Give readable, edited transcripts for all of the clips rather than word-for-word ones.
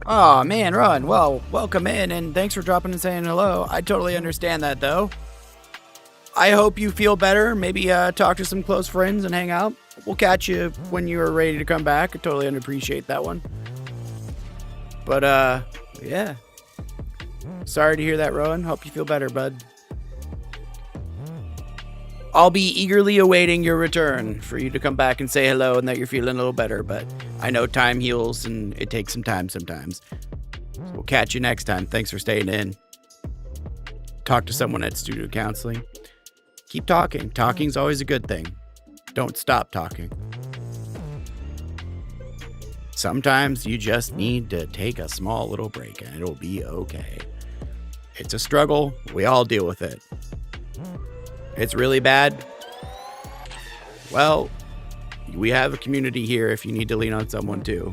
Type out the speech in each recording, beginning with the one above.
Oh man, Ron. Well, welcome in and thanks for dropping and saying hello. I totally understand that though. I hope you feel better. Maybe talk to some close friends and hang out. We'll catch you when you're ready to come back. I totally appreciate that one. But yeah. Sorry to hear that, Rowan. Hope you feel better, bud. I'll be eagerly awaiting your return for you to come back and say hello and that you're feeling a little better, but I know time heals and it takes some time sometimes. So we'll catch you next time. Thanks for staying in. Talk to someone at studio counseling. Keep talking. Talking's always a good thing. Don't stop talking. Sometimes you just need to take a small little break and it'll be okay. It's a struggle. We all deal with it. It's really bad. Well, we have a community here if you need to lean on someone too.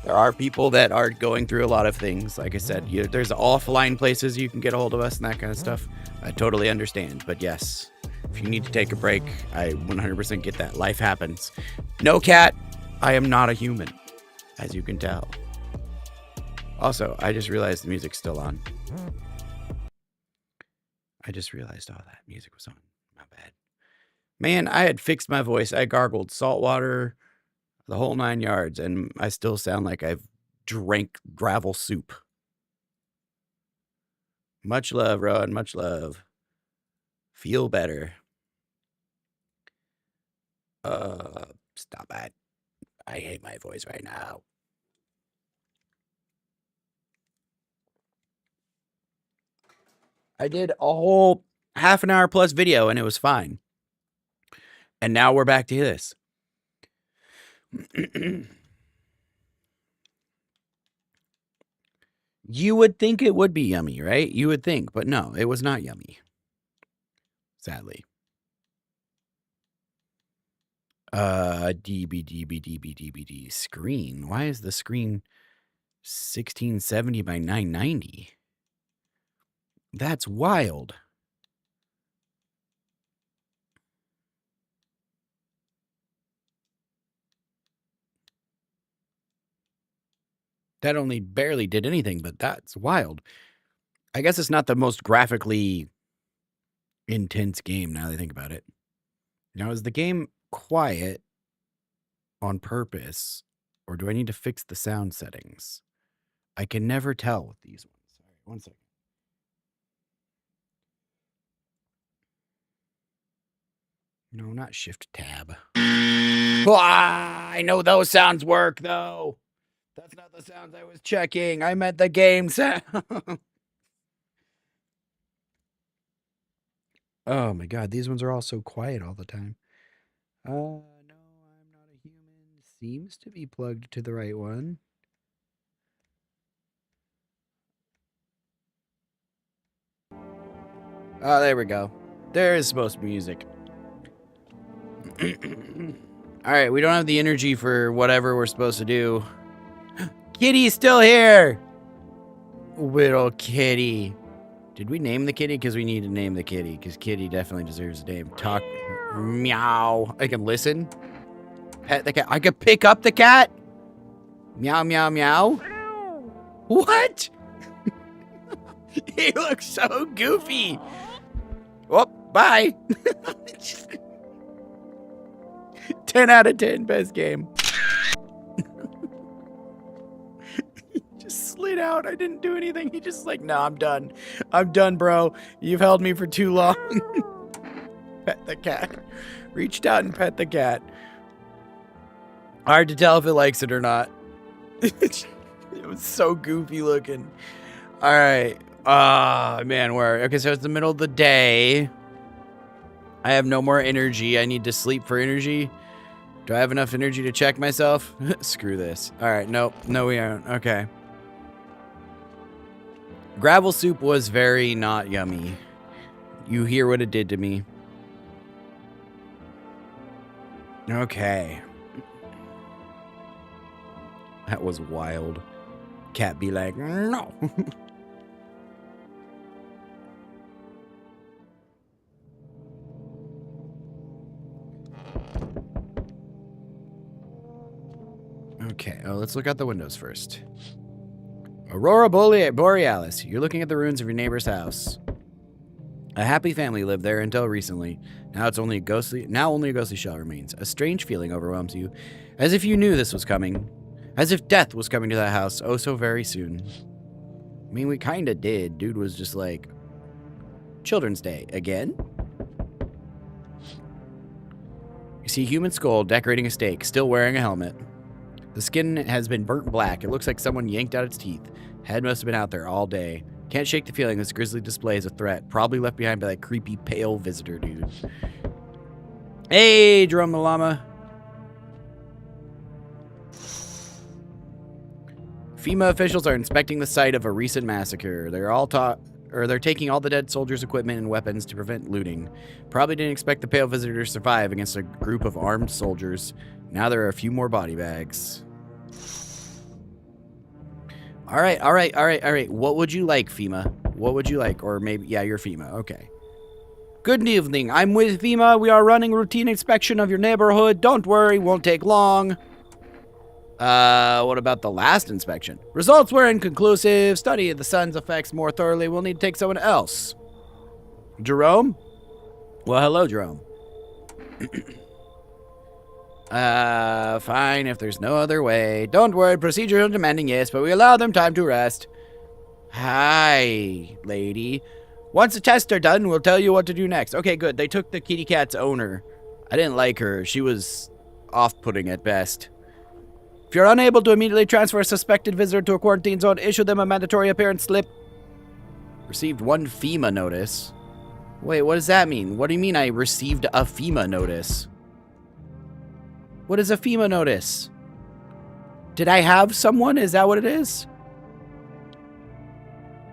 There are people that are going through a lot of things. Like I said, there's offline places you can get a hold of us and that kind of stuff. I totally understand. But yes, if you need to take a break, I 100% get that. Life happens. No, cat, I am not a human, as you can tell. Also, I just realized the music's still on. I just realized all that music was on. My bad. Man, I had fixed my voice. I gargled salt water, the whole 9 yards, and I still sound like I've drank gravel soup. Much love, Rowan. Much love. Feel better. Stop it. I hate my voice right now. I did a whole half an hour plus video and it was fine. And now we're back to this. You would think it would be yummy, right? You would think, but no, it was not yummy. Sadly. DB screen. Why is the screen 1670 by 990? That's wild. That only barely did anything, but that's wild. I guess it's not the most graphically intense game now that I think about it. Now, is the game quiet on purpose, or do I need to fix the sound settings? I can never tell with these ones. Sorry, 1 second. No, not Shift Tab. I know those sounds work, though. That's not the sounds I was checking. I meant the game sound. Oh my god, these ones are all so quiet all the time. No, I'm not a human. Seems to be plugged to the right one. Oh, there we go. There is supposed to be music. Alright, we don't have the energy for whatever we're supposed to do. Kitty's still here! Little kitty. Did we name the kitty? Because we need to name the kitty. Because kitty definitely deserves a name. Talk. Meow. I can listen. Pet the cat. I could pick up the cat? Meow, meow, meow. What? He looks so goofy. Oh, bye. 10 out of 10. Best game. Just slid out. I didn't do anything. He just like, no, I'm done. I'm done, bro. You've held me for too long. Pet the cat. Reached out and pet the cat. Hard to tell if it likes it or not. It was so goofy looking. All right. Man, where? Okay, so it's the middle of the day. I have no more energy. I need to sleep for energy. Do I have enough energy to check myself? Screw this. All right, nope. No, we aren't. Okay. Gravel soup was very not yummy. You hear what it did to me. Okay. That was wild. Cat be like, no. Okay, let's look out the windows first. Aurora Borealis. You're looking at the ruins of your neighbor's house. A happy family lived there until recently. Now only a ghostly shell remains. A strange feeling overwhelms you, as if you knew this was coming. As if death was coming to that house oh so very soon. I mean, we kinda did. Dude was just like, Children's Day again? You see a human skull decorating a stake, still wearing a helmet. The skin has been burnt black. It looks like someone yanked out its teeth. Head must have been out there all day. Can't shake the feeling this grisly display is a threat. Probably left behind by that creepy, pale visitor, dude. Hey, Jerome the Llama. FEMA officials are inspecting the site of a recent massacre. They're taking all the dead soldiers' equipment and weapons to prevent looting. Probably didn't expect the pale visitor to survive against a group of armed soldiers. Now there are a few more body bags. All right. What would you like, FEMA? What would you like? Or maybe, yeah, you're FEMA. Okay. Good evening. I'm with FEMA. We are running routine inspection of your neighborhood. Don't worry, won't take long. What about the last inspection? Results were inconclusive. Study of the sun's effects more thoroughly. We'll need to take someone else. Jerome? Well, hello, Jerome. Fine if there's no other way. Don't worry, procedural demanding, yes, but we allow them time to rest. Hi, lady. Once the tests are done, we'll tell you what to do next. Okay, good. They took the kitty cat's owner. I didn't like her. She was off-putting at best. If you're unable to immediately transfer a suspected visitor to a quarantine zone, issue them a mandatory appearance slip. Received one FEMA notice. Wait, what does that mean? What do you mean I received a FEMA notice? What is a FEMA notice? Did I have someone? Is that what it is?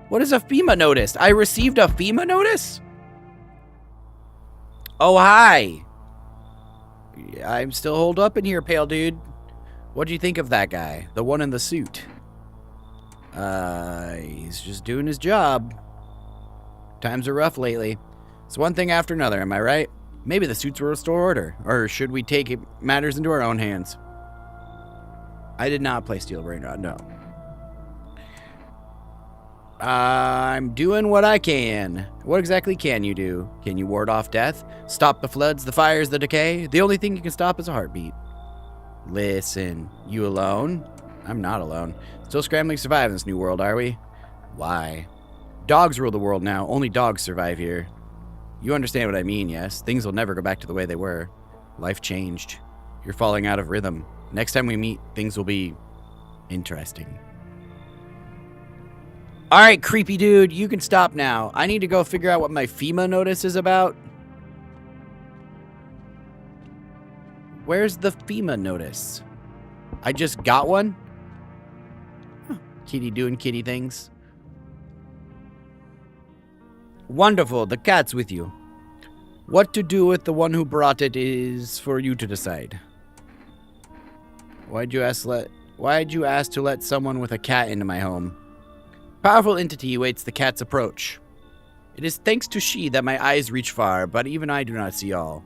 What is a FEMA notice? I received a FEMA notice? Oh, hi. I'm still holed up in here, pale dude. What do you think of that guy? The one in the suit? He's just doing his job. Times are rough lately. It's one thing after another, am I right? Maybe the suits will restore order. Or should we take matters into our own hands? I did not play Steel Brain Rod, no. I'm doing what I can. What exactly can you do? Can you ward off death? Stop the floods, the fires, the decay? The only thing you can stop is a heartbeat. Listen, you alone? I'm not alone. Still scrambling to survive in this new world, are we? Why? Dogs rule the world now. Only dogs survive here. You understand what I mean, yes? Things will never go back to the way they were. Life changed. You're falling out of rhythm. Next time we meet, things will be interesting. All right, creepy dude, you can stop now. I need to go figure out what my FEMA notice is about. Where's the FEMA notice? I just got one? Huh. Kitty doing kitty things. Wonderful, the cat's with you. What to do with the one who brought it is for you to decide. Why'd you ask to let someone with a cat into my home? Powerful entity awaits the cat's approach. It is thanks to she that my eyes reach far, but even I do not see all.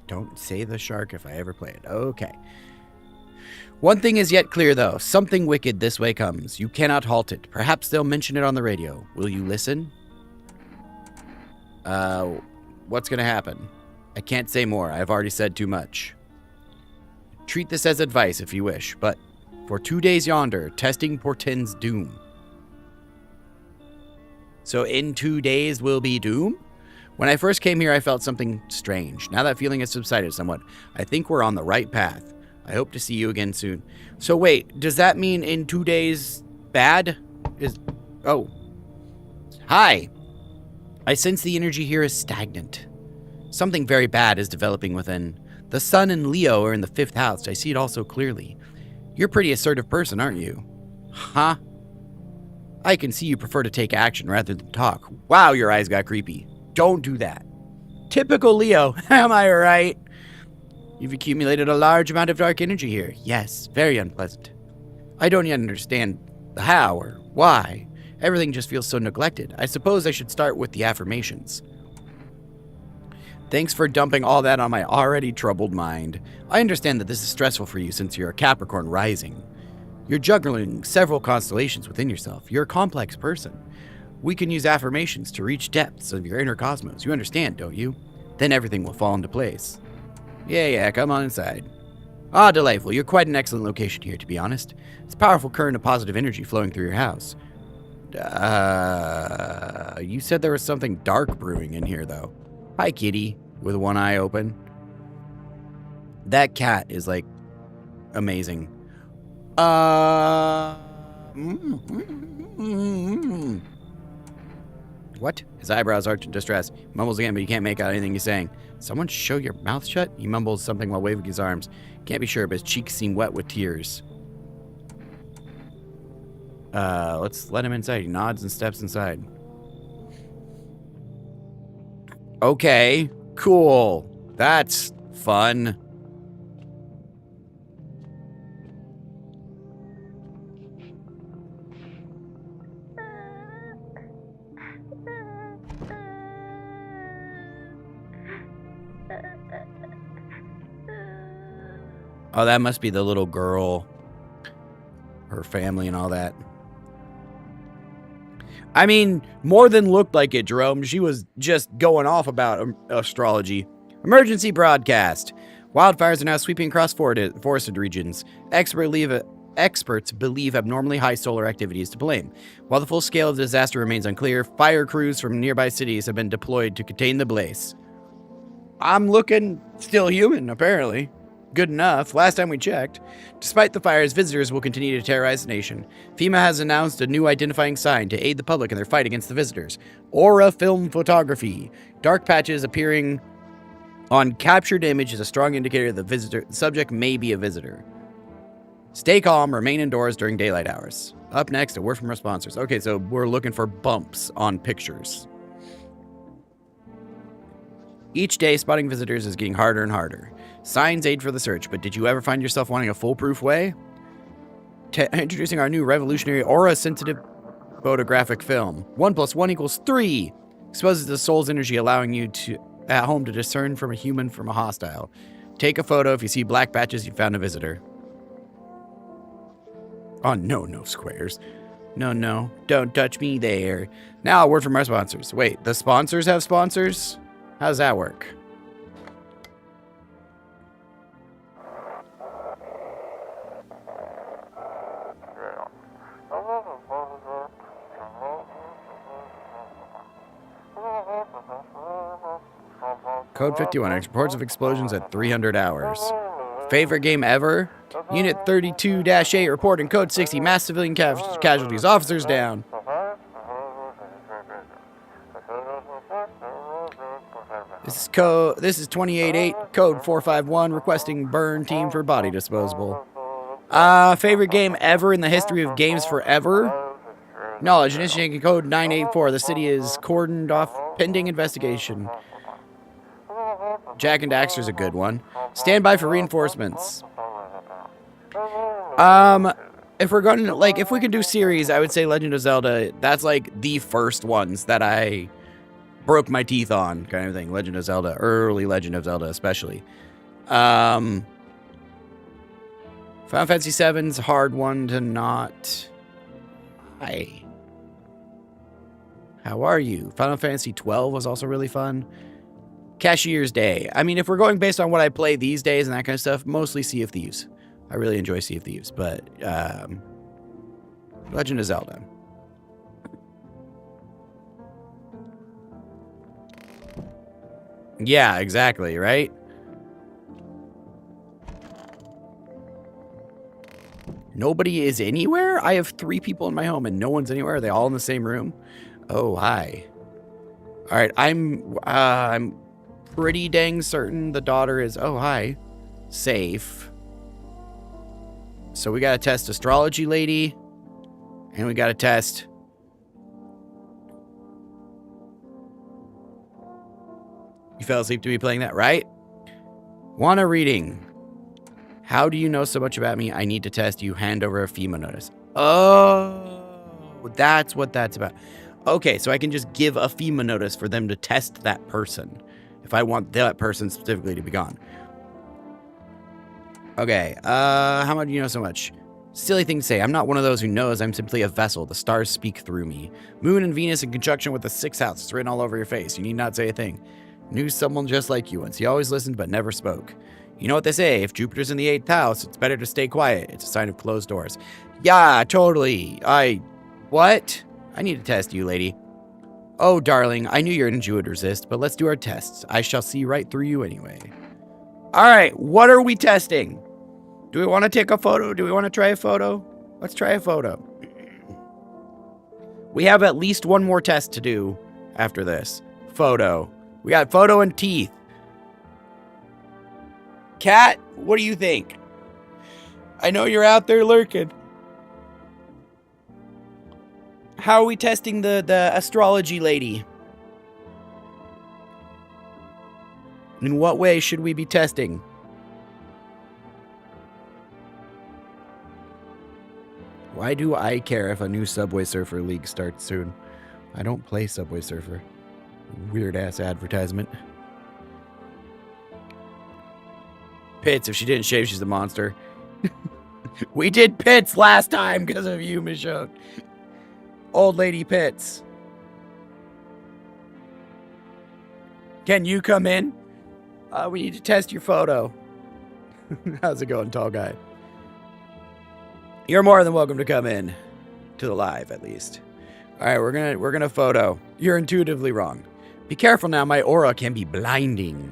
Don't say the shark if I ever play it. Okay. One thing is yet clear, though. Something wicked this way comes. You cannot halt it. Perhaps they'll mention it on the radio. Will you listen? What's gonna happen? I can't say more. I've already said too much. Treat this as advice if you wish, but for 2 days yonder, testing portends doom. So in 2 days will be doom? When I first came here, I felt something strange. Now that feeling has subsided somewhat. I think we're on the right path. I hope to see you again soon. So wait, does that mean in 2 days bad? Oh. Hi. I sense the energy here is stagnant. Something very bad is developing within. The sun and Leo are in the 5th house. I see it all so clearly. You're a pretty assertive person, aren't you? Huh? I can see you prefer to take action rather than talk. Wow, your eyes got creepy. Don't do that. Typical Leo, am I right? You've accumulated a large amount of dark energy here. Yes, very unpleasant. I don't yet understand the how or why. Everything just feels so neglected. I suppose I should start with the affirmations. Thanks for dumping all that on my already troubled mind. I understand that this is stressful for you since you're a Capricorn rising. You're juggling several constellations within yourself. You're a complex person. We can use affirmations to reach depths of your inner cosmos. You understand, don't you? Then everything will fall into place. Yeah, come on inside. Ah, delightful. You're quite an excellent location here, to be honest. It's a powerful current of positive energy flowing through your house. You said there was something dark brewing in here, though. Hi, kitty, with one eye open. That cat is, like, amazing. What? His eyebrows arch in distress. He mumbles again, but you can't make out anything he's saying. Someone show your mouth shut? He mumbles something while waving his arms. Can't be sure, but his cheeks seem wet with tears. Let's let him inside. He nods and steps inside. Okay, cool. That's fun. Oh, that must be the little girl, her family and all that. I mean, more than looked like it, Jerome. She was just going off about astrology. Emergency broadcast. Wildfires are now sweeping across forested regions. Experts believe abnormally high solar activity is to blame. While the full scale of the disaster remains unclear, fire crews from nearby cities have been deployed to contain the blaze. I'm looking still human, apparently. Good enough, last time we checked. Despite the fires, visitors will continue to terrorize the nation. FEMA has announced a new identifying sign to aid the public in their fight against the visitors. Aura film photography. Dark patches appearing on captured image is a strong indicator that the subject may be a visitor. Stay calm, remain indoors during daylight hours. Up next, a word from our sponsors. Okay, so we're looking for bumps on pictures. Each day, spotting visitors is getting harder and harder. Signs aid for the search, but did you ever find yourself wanting a foolproof way? Introducing our new revolutionary aura-sensitive photographic film. 1 + 1 = 3. Exposes the soul's energy, allowing you at home to discern from a human from a hostile. Take a photo. If you see black patches, you found a visitor. Oh, no squares. No, don't touch me there. Now, a word from our sponsors. Wait, the sponsors have sponsors? How does that work? Code 51. Reports of explosions at 300 hours. Favorite game ever? Unit 32-8 reporting code 60. Mass civilian casualties. Officers down. This is 28-8. Code 451. Requesting burn team for body disposal. Favorite game ever in the history of games forever? Knowledge. Initiating code 984. The city is cordoned off pending investigation. Jak and Daxter's a good one. Stand by for reinforcements. If we're going to, like, if we could do series, I would say Legend of Zelda. That's, like, the first ones that I broke my teeth on, kind of thing. Legend of Zelda. Early Legend of Zelda, especially. Final Fantasy VII's a hard one to not... Hi. How are you? Final Fantasy 12 was also really fun. Cashier's Day. I mean, if we're going based on what I play these days and that kind of stuff, mostly Sea of Thieves. I really enjoy Sea of Thieves, but Legend of Zelda. Yeah, exactly, right? Nobody is anywhere? I have 3 people in my home and no one's anywhere. Are they all in the same room? Oh, hi. All right, I'm pretty dang certain the daughter is, oh, hi, safe. So we got to test Astrology Lady, and we got to test You fell asleep to me playing that, right? Want a reading. How do you know so much about me? I need to test you. Hand over a FEMA notice. Oh, that's what that's about. Okay, so I can just give a FEMA notice for them to test that person if I want that person specifically to be gone. Okay, how much do you know so much? Silly thing to say. I'm not one of those who knows. I'm simply a vessel. The stars speak through me. Moon and Venus in conjunction with the 6th house. It's written all over your face. You need not say a thing. Knew someone just like you once. He always listened but never spoke. You know what they say. If Jupiter's in the 8th house, it's better to stay quiet. It's a sign of closed doors. Yeah, totally. What? I need to test you, lady. Oh, darling, I knew your energy would resist, but let's do our tests. I shall see right through you anyway. All right, what are we testing? Do we want to take a photo? Do we want to try a photo? Let's try a photo. We have at least one more test to do after this. Photo. We got photo and teeth. Cat, what do you think? I know you're out there lurking. How are we testing the astrology lady? In what way should we be testing? Why do I care if a new Subway Surfer League starts soon? I don't play Subway Surfer. Weird ass advertisement. Pitts, if she didn't shave, she's a monster. We did Pitts last time because of you, Michonne. Old lady Pitts. Can you come in? We need to test your photo. How's it going, tall guy? You're more than welcome to come in to the live, at least. All right, we're gonna photo. You're intuitively wrong. Be careful now. My aura can be blinding.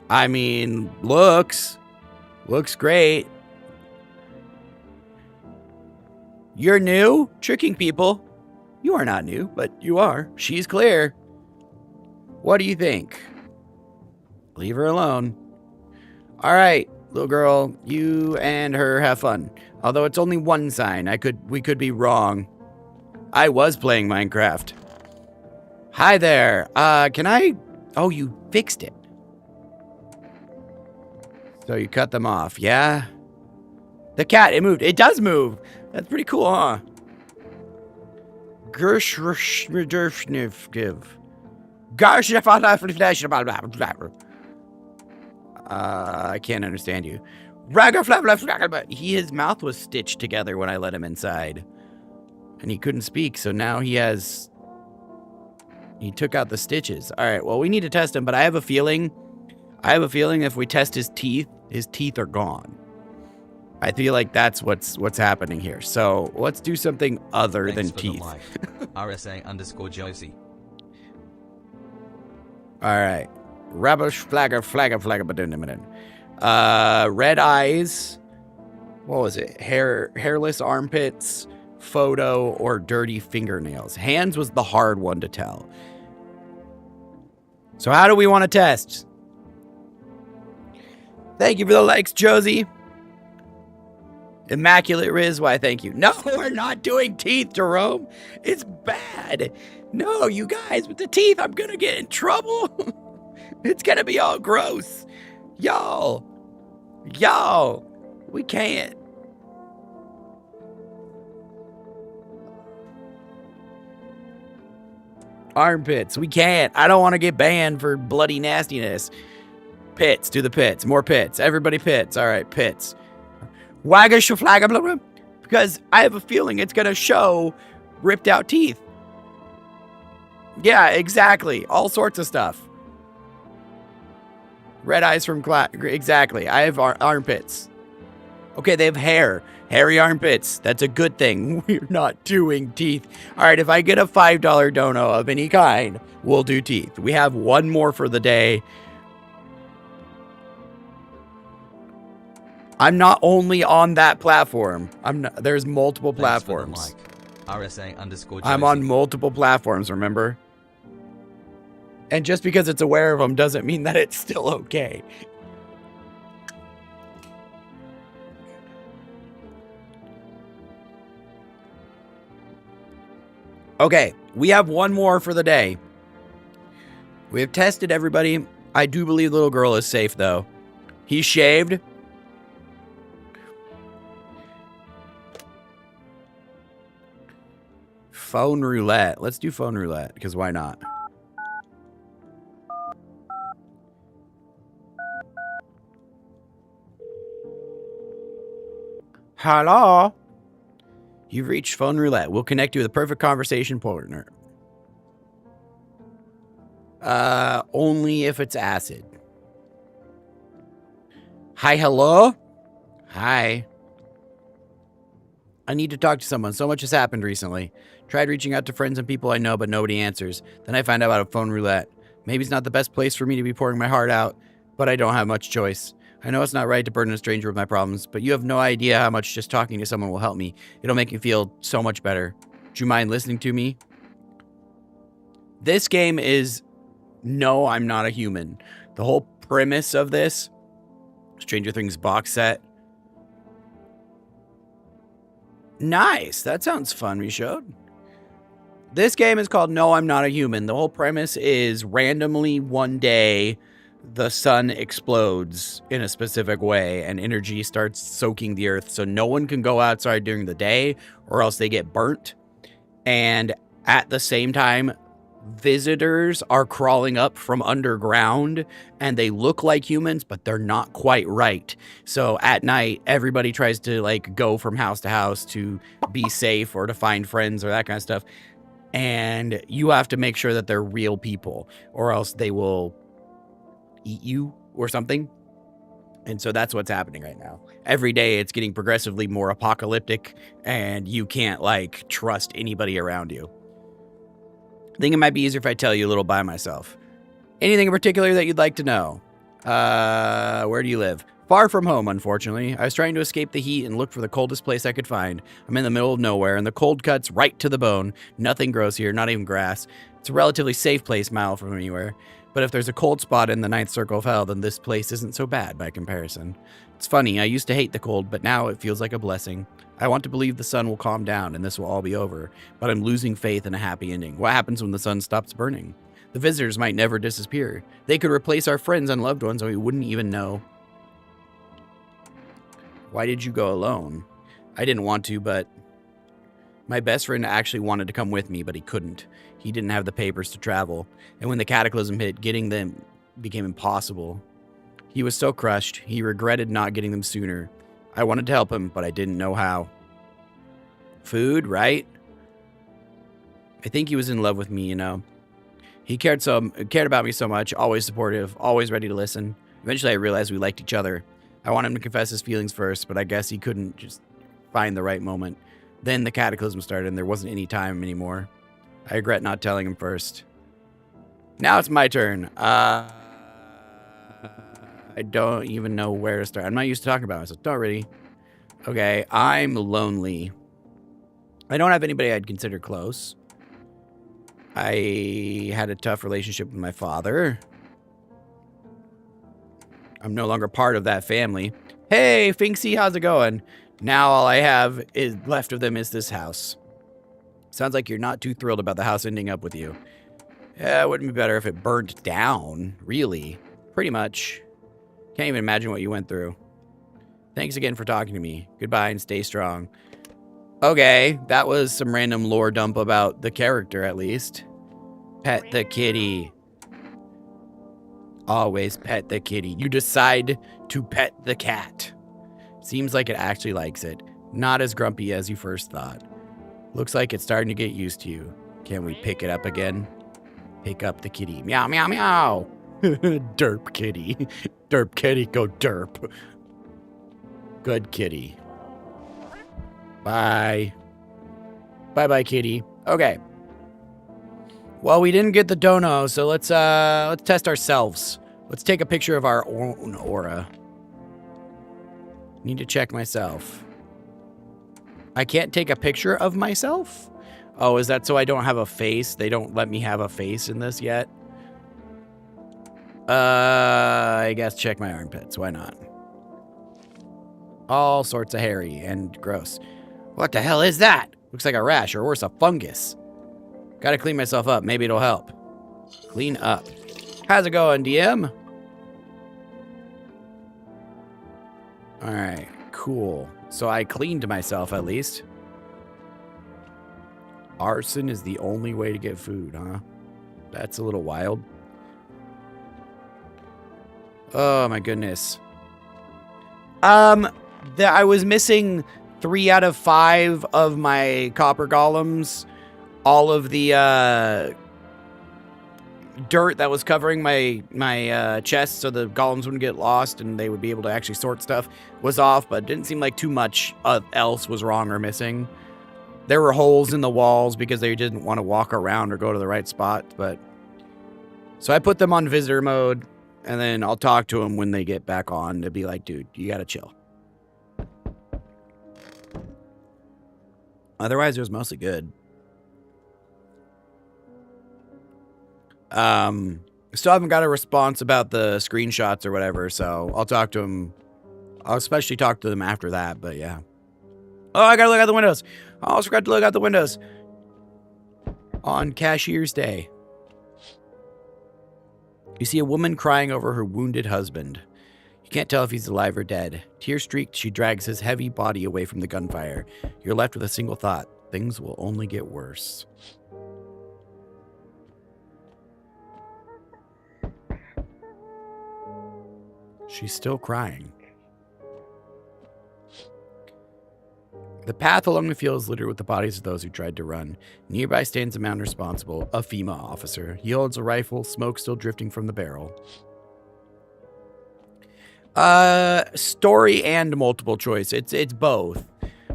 I mean, looks great. You're new, tricking people. You are not new, but you are. She's clear. What do you think? Leave her alone. All right, little girl, you and her have fun. Although it's only one sign, we could be wrong. I was playing Minecraft. Hi there. Can I? Oh, you fixed it. So you cut them off, yeah? The cat, it moved. It does move. That's pretty cool, huh? I can't understand you. His mouth was stitched together when I let him inside. And he couldn't speak, so now he took out the stitches. All right, well, we need to test him, but I have a feeling if we test his teeth are gone. I feel like that's what's happening here. So let's do something other than teeth. RSA_Josie. All right. Rubbish flagger. Red eyes. What was it? Hairless armpits, photo, or dirty fingernails. Hands was the hard one to tell. So how do we want to test? Thank you for the likes, Josie. Immaculate Riz, why thank you. No, we're not doing teeth, Jerome. It's bad. No, you guys, with the teeth, I'm gonna get in trouble. It's gonna be all gross. Y'all, we can't. Armpits, we can't. I don't want to get banned for bloody nastiness. Pits, do the pits. More pits. Everybody pits. All right, pits. Waggish flag, because I have a feeling it's going to show ripped out teeth. Yeah, exactly. All sorts of stuff. Red eyes from exactly. I have armpits. Okay, they have hair. Hairy armpits. That's a good thing. We're not doing teeth. All right, if I get a $5 dono of any kind, we'll do teeth. We have one more for the day. I'm not only on that platform. There's multiple platforms. RSA_Josie. I'm on multiple platforms, remember? And just because it's aware of them doesn't mean that it's still okay. Okay, we have one more for the day. We have tested everybody. I do believe the little girl is safe, though. He's shaved. Phone roulette. Let's do phone roulette, because why not? Hello? You've reached phone roulette. We'll connect you with a perfect conversation partner. Only if it's acid. Hi, hello? Hi. I need to talk to someone. So much has happened recently. Tried reaching out to friends and people I know, but nobody answers. Then I find out about a phone roulette. Maybe it's not the best place for me to be pouring my heart out, but I don't have much choice. I know it's not right to burden a stranger with my problems, but you have no idea how much just talking to someone will help me. It'll make me feel so much better. Do you mind listening to me? This game is No, I'm Not a Human. The whole premise of this Stranger Things box set. Nice. That sounds fun, we showed. This game is called No, I'm Not a Human. The whole premise is randomly one day the sun explodes in a specific way and energy starts soaking the earth, so no one can go outside during the day or else they get burnt. And at the same time, visitors are crawling up from underground and they look like humans, but they're not quite right. So at night, everybody tries to like go from house to house to be safe or to find friends or that kind of stuff. And you have to make sure that they're real people or else they will eat you or something. And so that's what's happening right now. Every day it's getting progressively more apocalyptic and you can't like trust anybody around you. I think it might be easier if I tell you a little by myself. Anything in particular that you'd like to know? Where do you live? Far from home, unfortunately. I was trying to escape the heat and look for the coldest place I could find. I'm in the middle of nowhere, and the cold cuts right to the bone. Nothing grows here, not even grass. It's a relatively safe place, mile from anywhere. But if there's a cold spot in the ninth circle of hell, then this place isn't so bad by comparison. It's funny, I used to hate the cold, but now it feels like a blessing. I want to believe the sun will calm down and this will all be over, but I'm losing faith in a happy ending. What happens when the sun stops burning? The visitors might never disappear. They could replace our friends and loved ones and we wouldn't even know. Why did you go alone? I didn't want to, but my best friend actually wanted to come with me, but he couldn't. He didn't have the papers to travel, and when the cataclysm hit, getting them became impossible. He was so crushed, he regretted not getting them sooner. I wanted to help him, but I didn't know how. Food, right? I think he was in love with me, you know. He cared about me so much, always supportive, always ready to listen. Eventually I realized we liked each other. I wanted him to confess his feelings first, but I guess he couldn't just find the right moment. Then the cataclysm started and there wasn't any time anymore. I regret not telling him first. Now it's my turn. I don't even know where to start. I'm not used to talking about myself. Not really. Okay, I'm lonely. I don't have anybody I'd consider close. I had a tough relationship with my father. I'm no longer part of that family. Hey, Finksy, how's it going? Now all I have left of them is this house. Sounds like you're not too thrilled about the house ending up with you. Yeah, it wouldn't be better if it burned down, really. Pretty much. Can't even imagine what you went through. Thanks again for talking to me. Goodbye and stay strong. Okay, that was some random lore dump about the character, at least. Pet the kitty. Always pet the kitty. You decide to pet the cat. Seems like it actually likes it. Not as grumpy as you first thought. Looks like it's starting to get used to you. Can we pick it up again? Pick up the kitty. Meow, meow, meow. Derp kitty. Derp kitty, go derp. Good kitty. Bye. Bye-bye, kitty. Okay. Well, we didn't get the dono, so let's test ourselves. Let's take a picture of our own aura. Need to check myself. I can't take a picture of myself? Oh, is that so I don't have a face? They don't let me have a face in this yet? I guess check my armpits. Why not? All sorts of hairy and gross. What the hell is that? Looks like a rash or worse, a fungus. Gotta clean myself up. Maybe it'll help. Clean up. How's it going, DM? Alright, cool. So I cleaned myself at least. Arson is the only way to get food, huh? That's a little wild. Oh my goodness. I was missing 3 out of 5 of my copper golems. All of the dirt that was covering my chest so the golems wouldn't get lost and they would be able to actually sort stuff was off, but it didn't seem like too much else was wrong or missing. There were holes in the walls because they didn't want to walk around or go to the right spot, but so I put them on visitor mode, and then I'll talk to them when they get back on to be like, dude, you gotta chill. Otherwise, it was mostly good. Still haven't got a response about the screenshots or whatever, so I'll talk to them. I'll especially talk to them after that, but yeah. Oh, I gotta look out the windows. I also forgot to look out the windows on Cashier's Day. You see a woman crying over her wounded husband. You can't tell if he's alive or dead. Tear-streaked, she drags his heavy body away from the gunfire. You're left with a single thought. Things will only get worse. She's still crying. The path along the field is littered with the bodies of those who tried to run. Nearby stands a man responsible, a FEMA officer. He holds a rifle, smoke still drifting from the barrel. Story and multiple choice. It's both.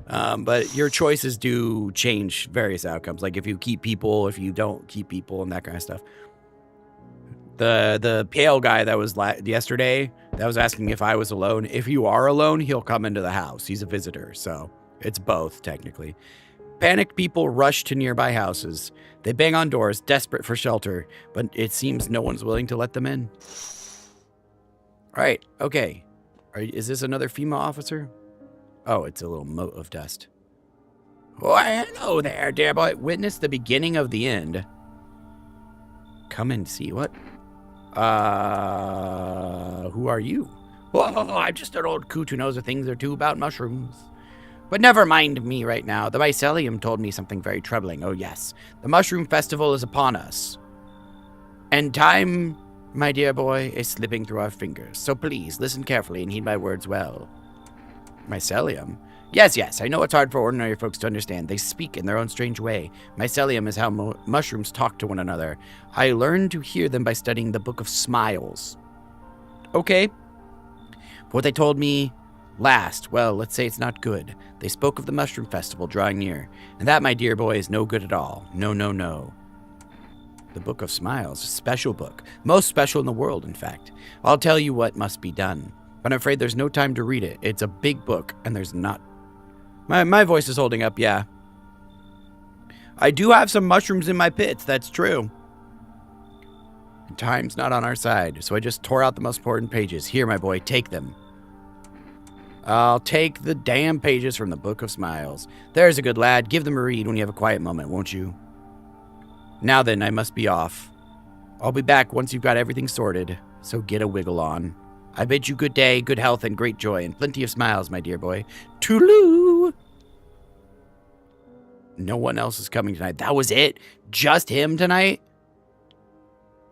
But your choices do change various outcomes. Like if you keep people, if you don't keep people, and that kind of stuff. The pale guy that was yesterday, that was asking if I was alone. If you are alone, he'll come into the house. He's a visitor, so it's both, technically. Panicked people rush to nearby houses. They bang on doors, desperate for shelter, but it seems no one's willing to let them in. All right, okay. Is this another FEMA officer? Oh, it's a little mote of dust. Oh, hello there, dear boy. Witness the beginning of the end. Come and see what? Who are you? Oh, I'm just an old coot who knows a thing or two about mushrooms. But never mind me right now. The mycelium told me something very troubling. Oh, yes. The mushroom festival is upon us. And time, my dear boy, is slipping through our fingers. So please, listen carefully and heed my words well. Mycelium? Yes, I know it's hard for ordinary folks to understand. They speak in their own strange way. Mycelium is how mushrooms talk to one another. I learned to hear them by studying the Book of Smiles. Okay. But what they told me last, well, let's say it's not good. They spoke of the Mushroom Festival drawing near. And that, my dear boy, is no good at all. No. The Book of Smiles, a special book. Most special in the world, in fact. I'll tell you what must be done. But I'm afraid there's no time to read it. It's a big book, and there's not... My voice is holding up, yeah. I do have some mushrooms in my pits, that's true. And time's not on our side, so I just tore out the most important pages. Here, my boy, take them. I'll take the damn pages from the Book of Smiles. There's a good lad. Give them a read when you have a quiet moment, won't you? Now then, I must be off. I'll be back once you've got everything sorted, so get a wiggle on. I bid you good day, good health, and great joy, and plenty of smiles, my dear boy. Toodaloo! No one else is coming tonight. That was it? Just him tonight?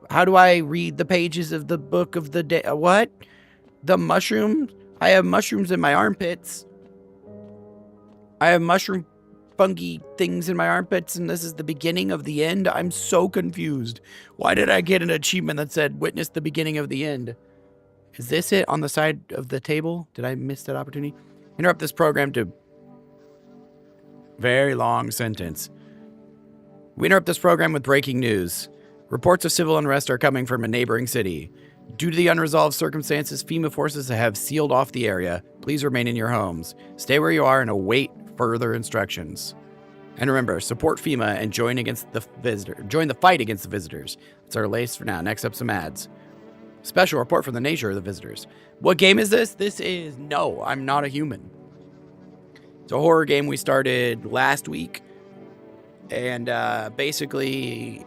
How do I read the pages of the Book of the Day? What? The mushrooms? I have mushrooms in my armpits. I have mushroom fungi things in my armpits, and this is the beginning of the end? I'm so confused. Why did I get an achievement that said, witness the beginning of the end? Is this it on the side of the table? Did I miss that opportunity? Interrupt this program to... Very long sentence. We interrupt this program with breaking news. Reports of civil unrest are coming from a neighboring city. Due to the unresolved circumstances, FEMA forces have sealed off the area. Please remain in your homes. Stay where you are and await further instructions. And remember, support FEMA and join the fight against the visitors. That's our latest for now. Next up, some ads. Special report from the nature of the visitors. What game is this? This is No, I'm Not a Human. It's a horror game we started last week. And basically,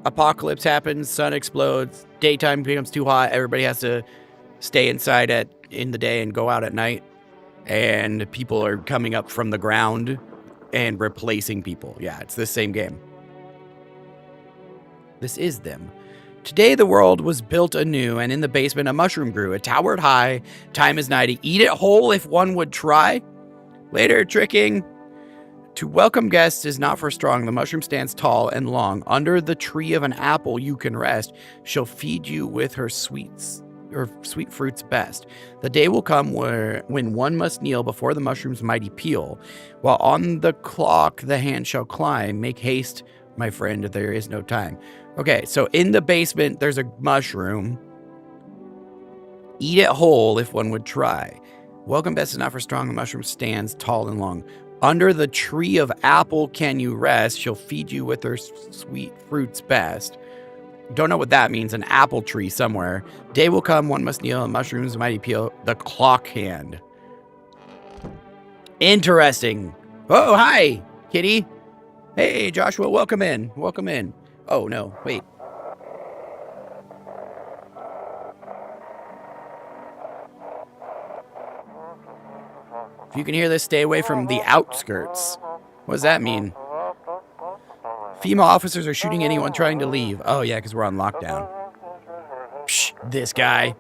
apocalypse happens, sun explodes, daytime becomes too hot, everybody has to stay inside in the day and go out at night. And people are coming up from the ground and replacing people. Yeah, it's the same game. This is them. Today the world was built anew, and in the basement a mushroom grew. It towered high. Time is nigh to eat it whole if one would try. Later, tricking. To welcome guests is not for strong. The mushroom stands tall and long. Under the tree of an apple you can rest. She'll feed you with her sweet fruits best. The day will come when one must kneel before the mushroom's mighty peel. While on the clock the hand shall climb. Make haste, my friend, there is no time. Okay, so in the basement there's a mushroom. Eat it whole if one would try. Welcome best is not for strong. The mushroom stands tall and long. Under the tree of apple can you rest. She'll feed you with her sweet fruits best. Don't know what that means. An apple tree somewhere. Day will come, one must kneel, and mushrooms mighty peel. The clock hand. Interesting. Oh, hi, kitty. Hey, Joshua, welcome in. Welcome in. Oh, no, wait. If you can hear this, stay away from the outskirts. What does that mean? Female officers are shooting anyone trying to leave. Oh, yeah, because we're on lockdown. Psh, this guy.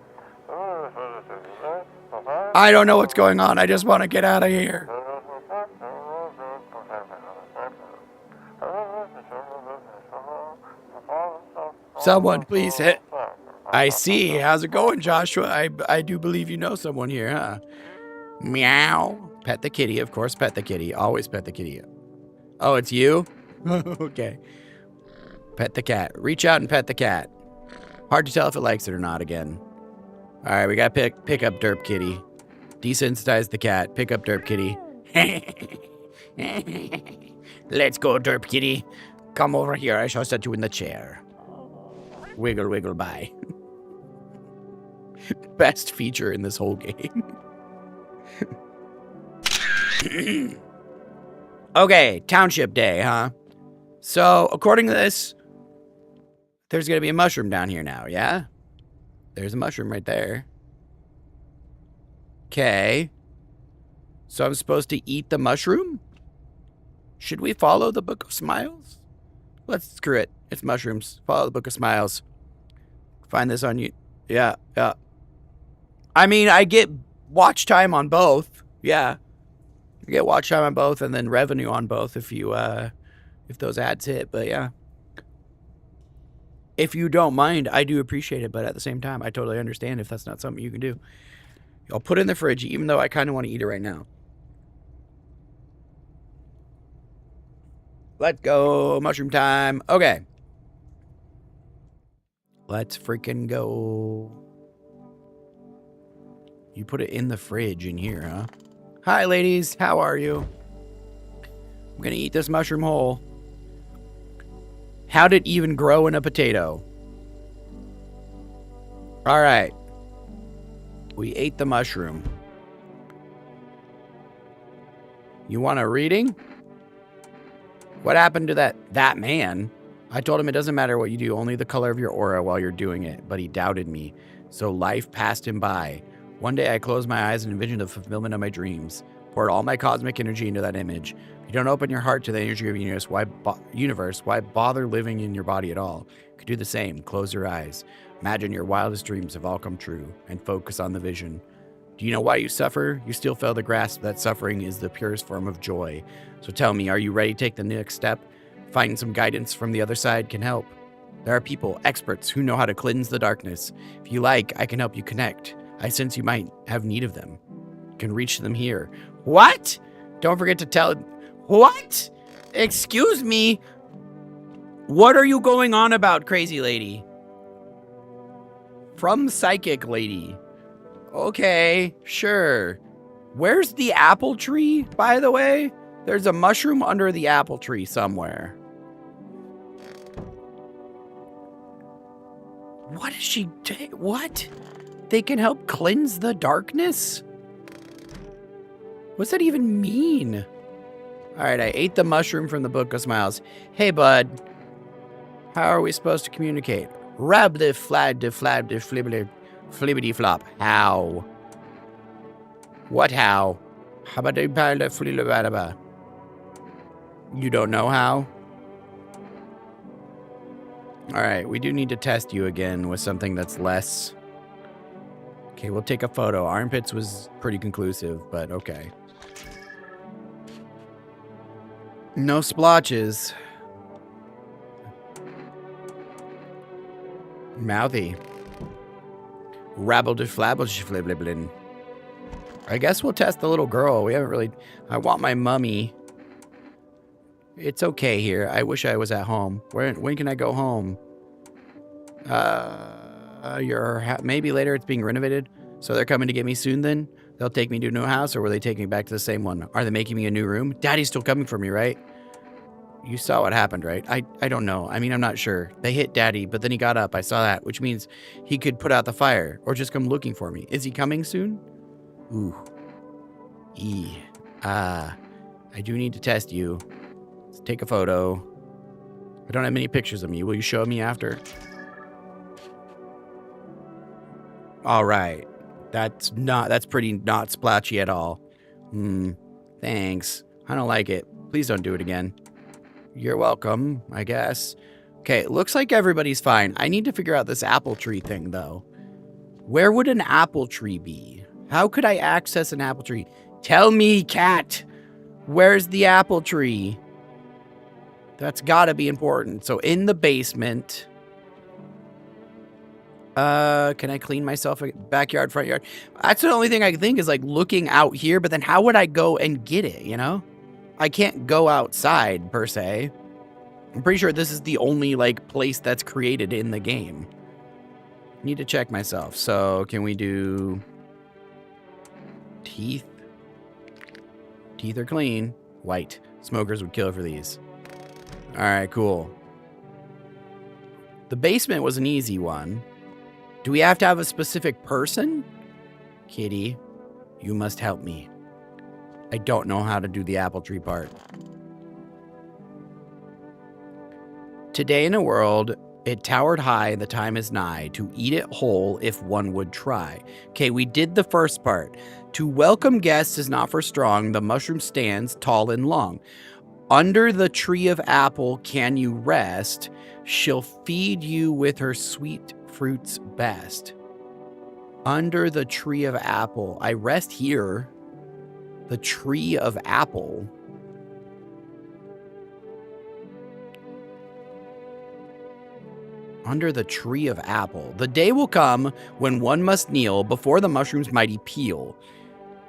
I don't know what's going on. I just want to get out of here. Someone, please hit. I see. How's it going, Joshua? I do believe you know someone here, huh? Meow. Pet the kitty, of course. Pet the kitty. Always pet the kitty. Oh, it's you? Okay. Pet the cat. Reach out and pet the cat. Hard to tell if it likes it or not again. All right, we got to pick up Derp Kitty. Desensitize the cat. Pick up Derp Kitty. Let's go, Derp Kitty. Come over here. I shall set you in the chair. Wiggle, wiggle, bye. Best feature in this whole game. Okay, Township Day, huh? So, according to this, there's going to be a mushroom down here now, yeah? There's a mushroom right there. Okay. So I'm supposed to eat the mushroom? Should we follow the Book of Smiles? Let's screw it. It's mushrooms. Follow the Book of Smiles. Find this on you. Yeah. I mean, I get watch time on both. Yeah. You get watch time on both and then revenue on both if you if those ads hit, but yeah. If you don't mind, I do appreciate it, but at the same time, I totally understand if that's not something you can do. I'll put it in the fridge, even though I kind of want to eat it right now. Let's go. Mushroom time. Okay. Let's freaking go. You put it in the fridge in here, huh? Hi, ladies. How are you? I'm going to eat this mushroom whole. How'd it even grow in a potato? All right. We ate the mushroom. You want a reading? What happened to that man? I told him it doesn't matter what you do, only the color of your aura while you're doing it, but he doubted me. So life passed him by. One day I closed my eyes and envisioned the fulfillment of my dreams. Poured all my cosmic energy into that image. If you don't open your heart to the energy of the universe, why bother living in your body at all? You could do the same. Close your eyes. Imagine your wildest dreams have all come true, and focus on the vision. Do you know why you suffer? You still fail to grasp that suffering is the purest form of joy. So tell me, are you ready to take the next step? Finding some guidance from the other side can help. There are people, experts, who know how to cleanse the darkness. If you like, I can help you connect. I sense you might have need of them. You can reach them here. What? Don't forget to tell... What? Excuse me? What are you going on about, crazy lady? From Psychic Lady. Okay, sure. Where's the apple tree, by the way? There's a mushroom under the apple tree somewhere. What is she... What? They can help cleanse the darkness? What's that even mean? All right, I ate the mushroom from the Book of Smiles. Hey, bud. How are we supposed to communicate? Rabdi flad de flab de flibbity flop. How? What how? You don't know how? All right, we do need to test you again with something that's less. Okay, we'll take a photo. Armpits was pretty conclusive, but okay. No splotches. Mouthy. Rabble de flabble flibliblin. I guess we'll test the little girl. We haven't really. I want my mummy. It's okay here. I wish I was at home. When can I go home? Maybe later. It's being renovated, so they're coming to get me soon. Then they'll take me to a new house, or will they take me back to the same one? Are they making me a new room? Daddy's still coming for me, right? You saw what happened, right? I don't know. I mean, I'm not sure. They hit Daddy, but then he got up. I saw that, which means he could put out the fire or just come looking for me. Is he coming soon? Ooh. I do need to test you. Let's take a photo. I don't have many pictures of me. Will you show me after? All right. That's pretty not splashy at all. Thanks. I don't like it. Please don't do it again. You're welcome, I guess. Okay, it looks like everybody's fine. I need to figure out this apple tree thing, though. Where would an apple tree be? How could I access an apple tree? Tell me, cat. Where's the apple tree? That's gotta be important. So in the basement. Can I clean myself? Backyard, front yard. That's the only thing I can think is like looking out here, but then how would I go and get it, you know? I can't go outside, per se. I'm pretty sure this is the only, like, place that's created in the game. Need to check myself. So, can we do... teeth? Teeth are clean. White. Smokers would kill for these. Alright, cool. The basement was an easy one. Do we have to have a specific person? Kitty, you must help me. I don't know how to do the apple tree part. Today in a world, it towered high, the time is nigh, to eat it whole if one would try. Okay, we did the first part. To welcome guests is not for strong, the mushroom stands tall and long. Under the tree of apple can you rest, she'll feed you with her sweet fruits best. Under the tree of apple, I rest here. The tree of apple. Under the tree of apple. The day will come when one must kneel before the mushroom's mighty peel.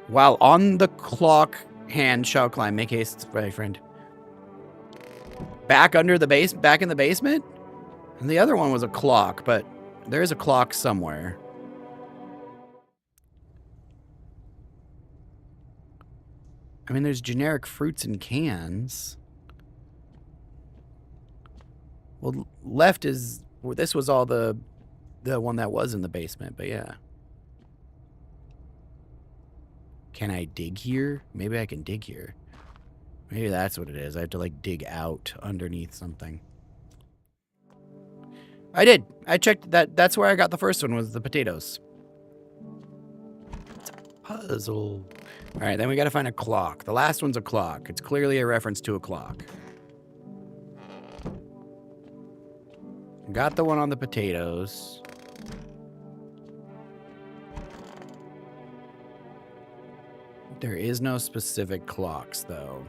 While on the clock hand shall climb. Make haste, my friend. Back in the basement? And the other one was a clock, but there is a clock somewhere. I mean, there's generic fruits and cans. Well, left is... Well, this was all the one that was in the basement, but yeah. Can I dig here? Maybe I can dig here. Maybe that's what it is. I have to, like, dig out underneath something. I did. I checked that. That's where I got the first one, was the potatoes. It's a puzzle. All right, then we got to find a clock. The last one's a clock. It's clearly a reference to a clock. Got the one on the potatoes. There is no specific clocks, though.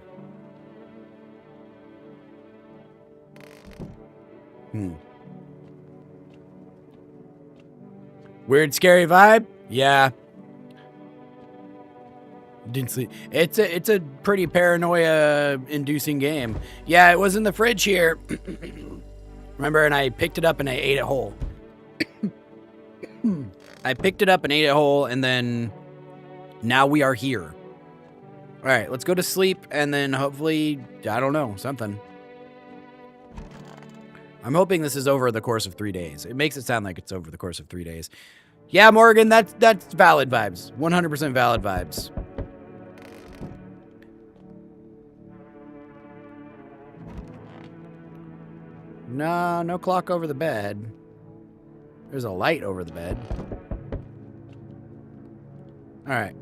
Weird, scary vibe? Yeah. Didn't sleep. It's a pretty paranoia-inducing game. Yeah, it was in the fridge here. Remember, and I picked it up and I ate it whole. I picked it up and ate it whole, and then now we are here. All right, let's go to sleep, and then hopefully, I don't know, something. I'm hoping this is over the course of 3 days. It makes it sound like it's over the course of 3 days. Yeah, Morgan, that's valid vibes. 100% valid vibes. No, no clock over the bed. There's a light over the bed. All right.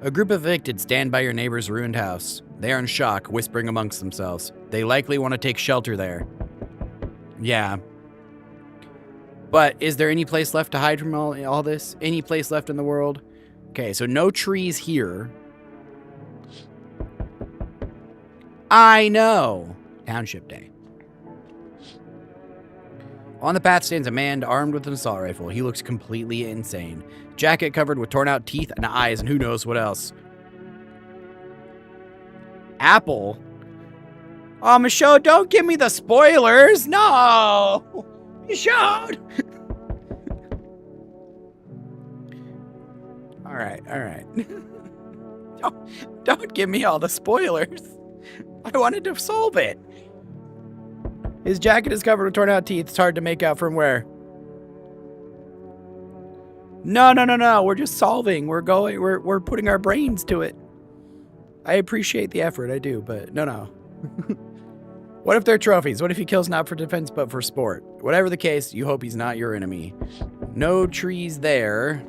A group of evicted stand by your neighbor's ruined house. They are in shock, whispering amongst themselves. They likely want to take shelter there. Yeah. But is there any place left to hide from all this? Any place left in the world? Okay, so no trees here. I know. Township Day. On the path stands a man armed with an assault rifle. He looks completely insane. Jacket covered with torn out teeth and eyes and who knows what else. Apple? Oh, Michaud, don't give me the spoilers. No. Michaud. All right. Don't give me all the spoilers. I wanted to solve it. His jacket is covered with torn out teeth. It's hard to make out from where. No. We're just solving. We're putting our brains to it. I appreciate the effort. I do, but no. What if they're trophies? What if he kills not for defense, but for sport? Whatever the case, you hope he's not your enemy. No trees there.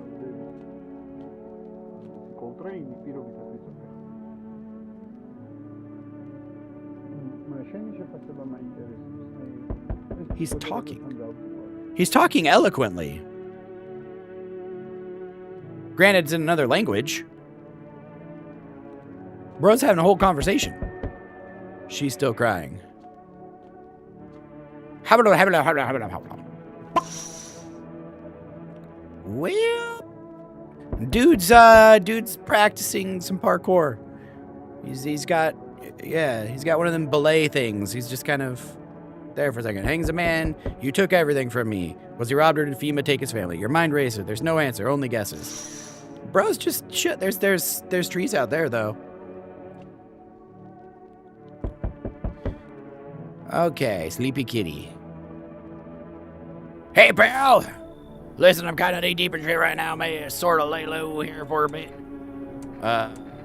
He's talking. He's talking eloquently. Granted, it's in another language. Bro's having a whole conversation. She's still crying. Well, dude's practicing some parkour. He's got one of them belay things. He's just kind of there for a second. Hangs a man. You took everything from me. Was he robbed or did FEMA take his family? Your mind racer. There's no answer, only guesses. Bro's just shit. There's trees out there though. Okay, sleepy kitty. Hey, pal! Listen, I'm kind of knee-deep in shit right now. May sort of lay low here for a bit.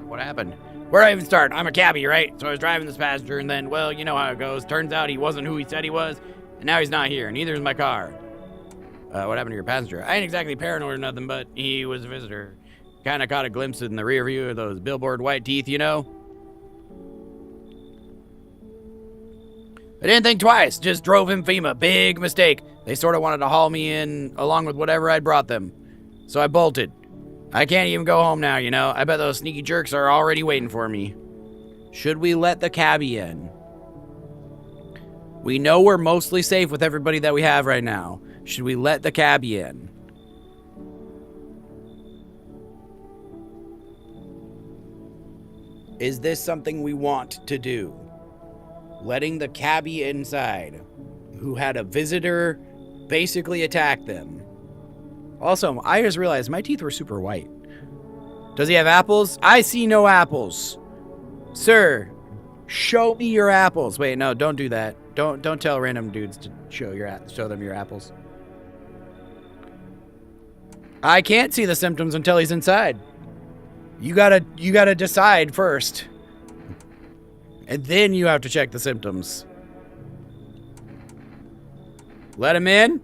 What happened? Where do I even start? I'm a cabbie, right? So I was driving this passenger, and then, well, you know how it goes. Turns out he wasn't who he said he was, and now he's not here. Neither is my car. What happened to your passenger? I ain't exactly paranoid or nothing, but he was a visitor. Kind of caught a glimpse in the rear view of those billboard white teeth, you know? I didn't think twice, just drove him FEMA. Big mistake. They sort of wanted to haul me in along with whatever I'd brought them. So I bolted. I can't even go home now, you know. I bet those sneaky jerks are already waiting for me. Should we let the cabbie in? We know we're mostly safe with everybody that we have right now. Should we let the cabbie in? Is this something we want to do? Letting the cabbie inside, who had a visitor basically attack them. Also, I just realized my teeth were super white. Does he have apples? I see no apples. Sir, show me your apples. Wait, no, don't do that. Don't tell random dudes to show them your apples. I can't see the symptoms until he's inside. You gotta decide first. And then you have to check the symptoms. Let him in.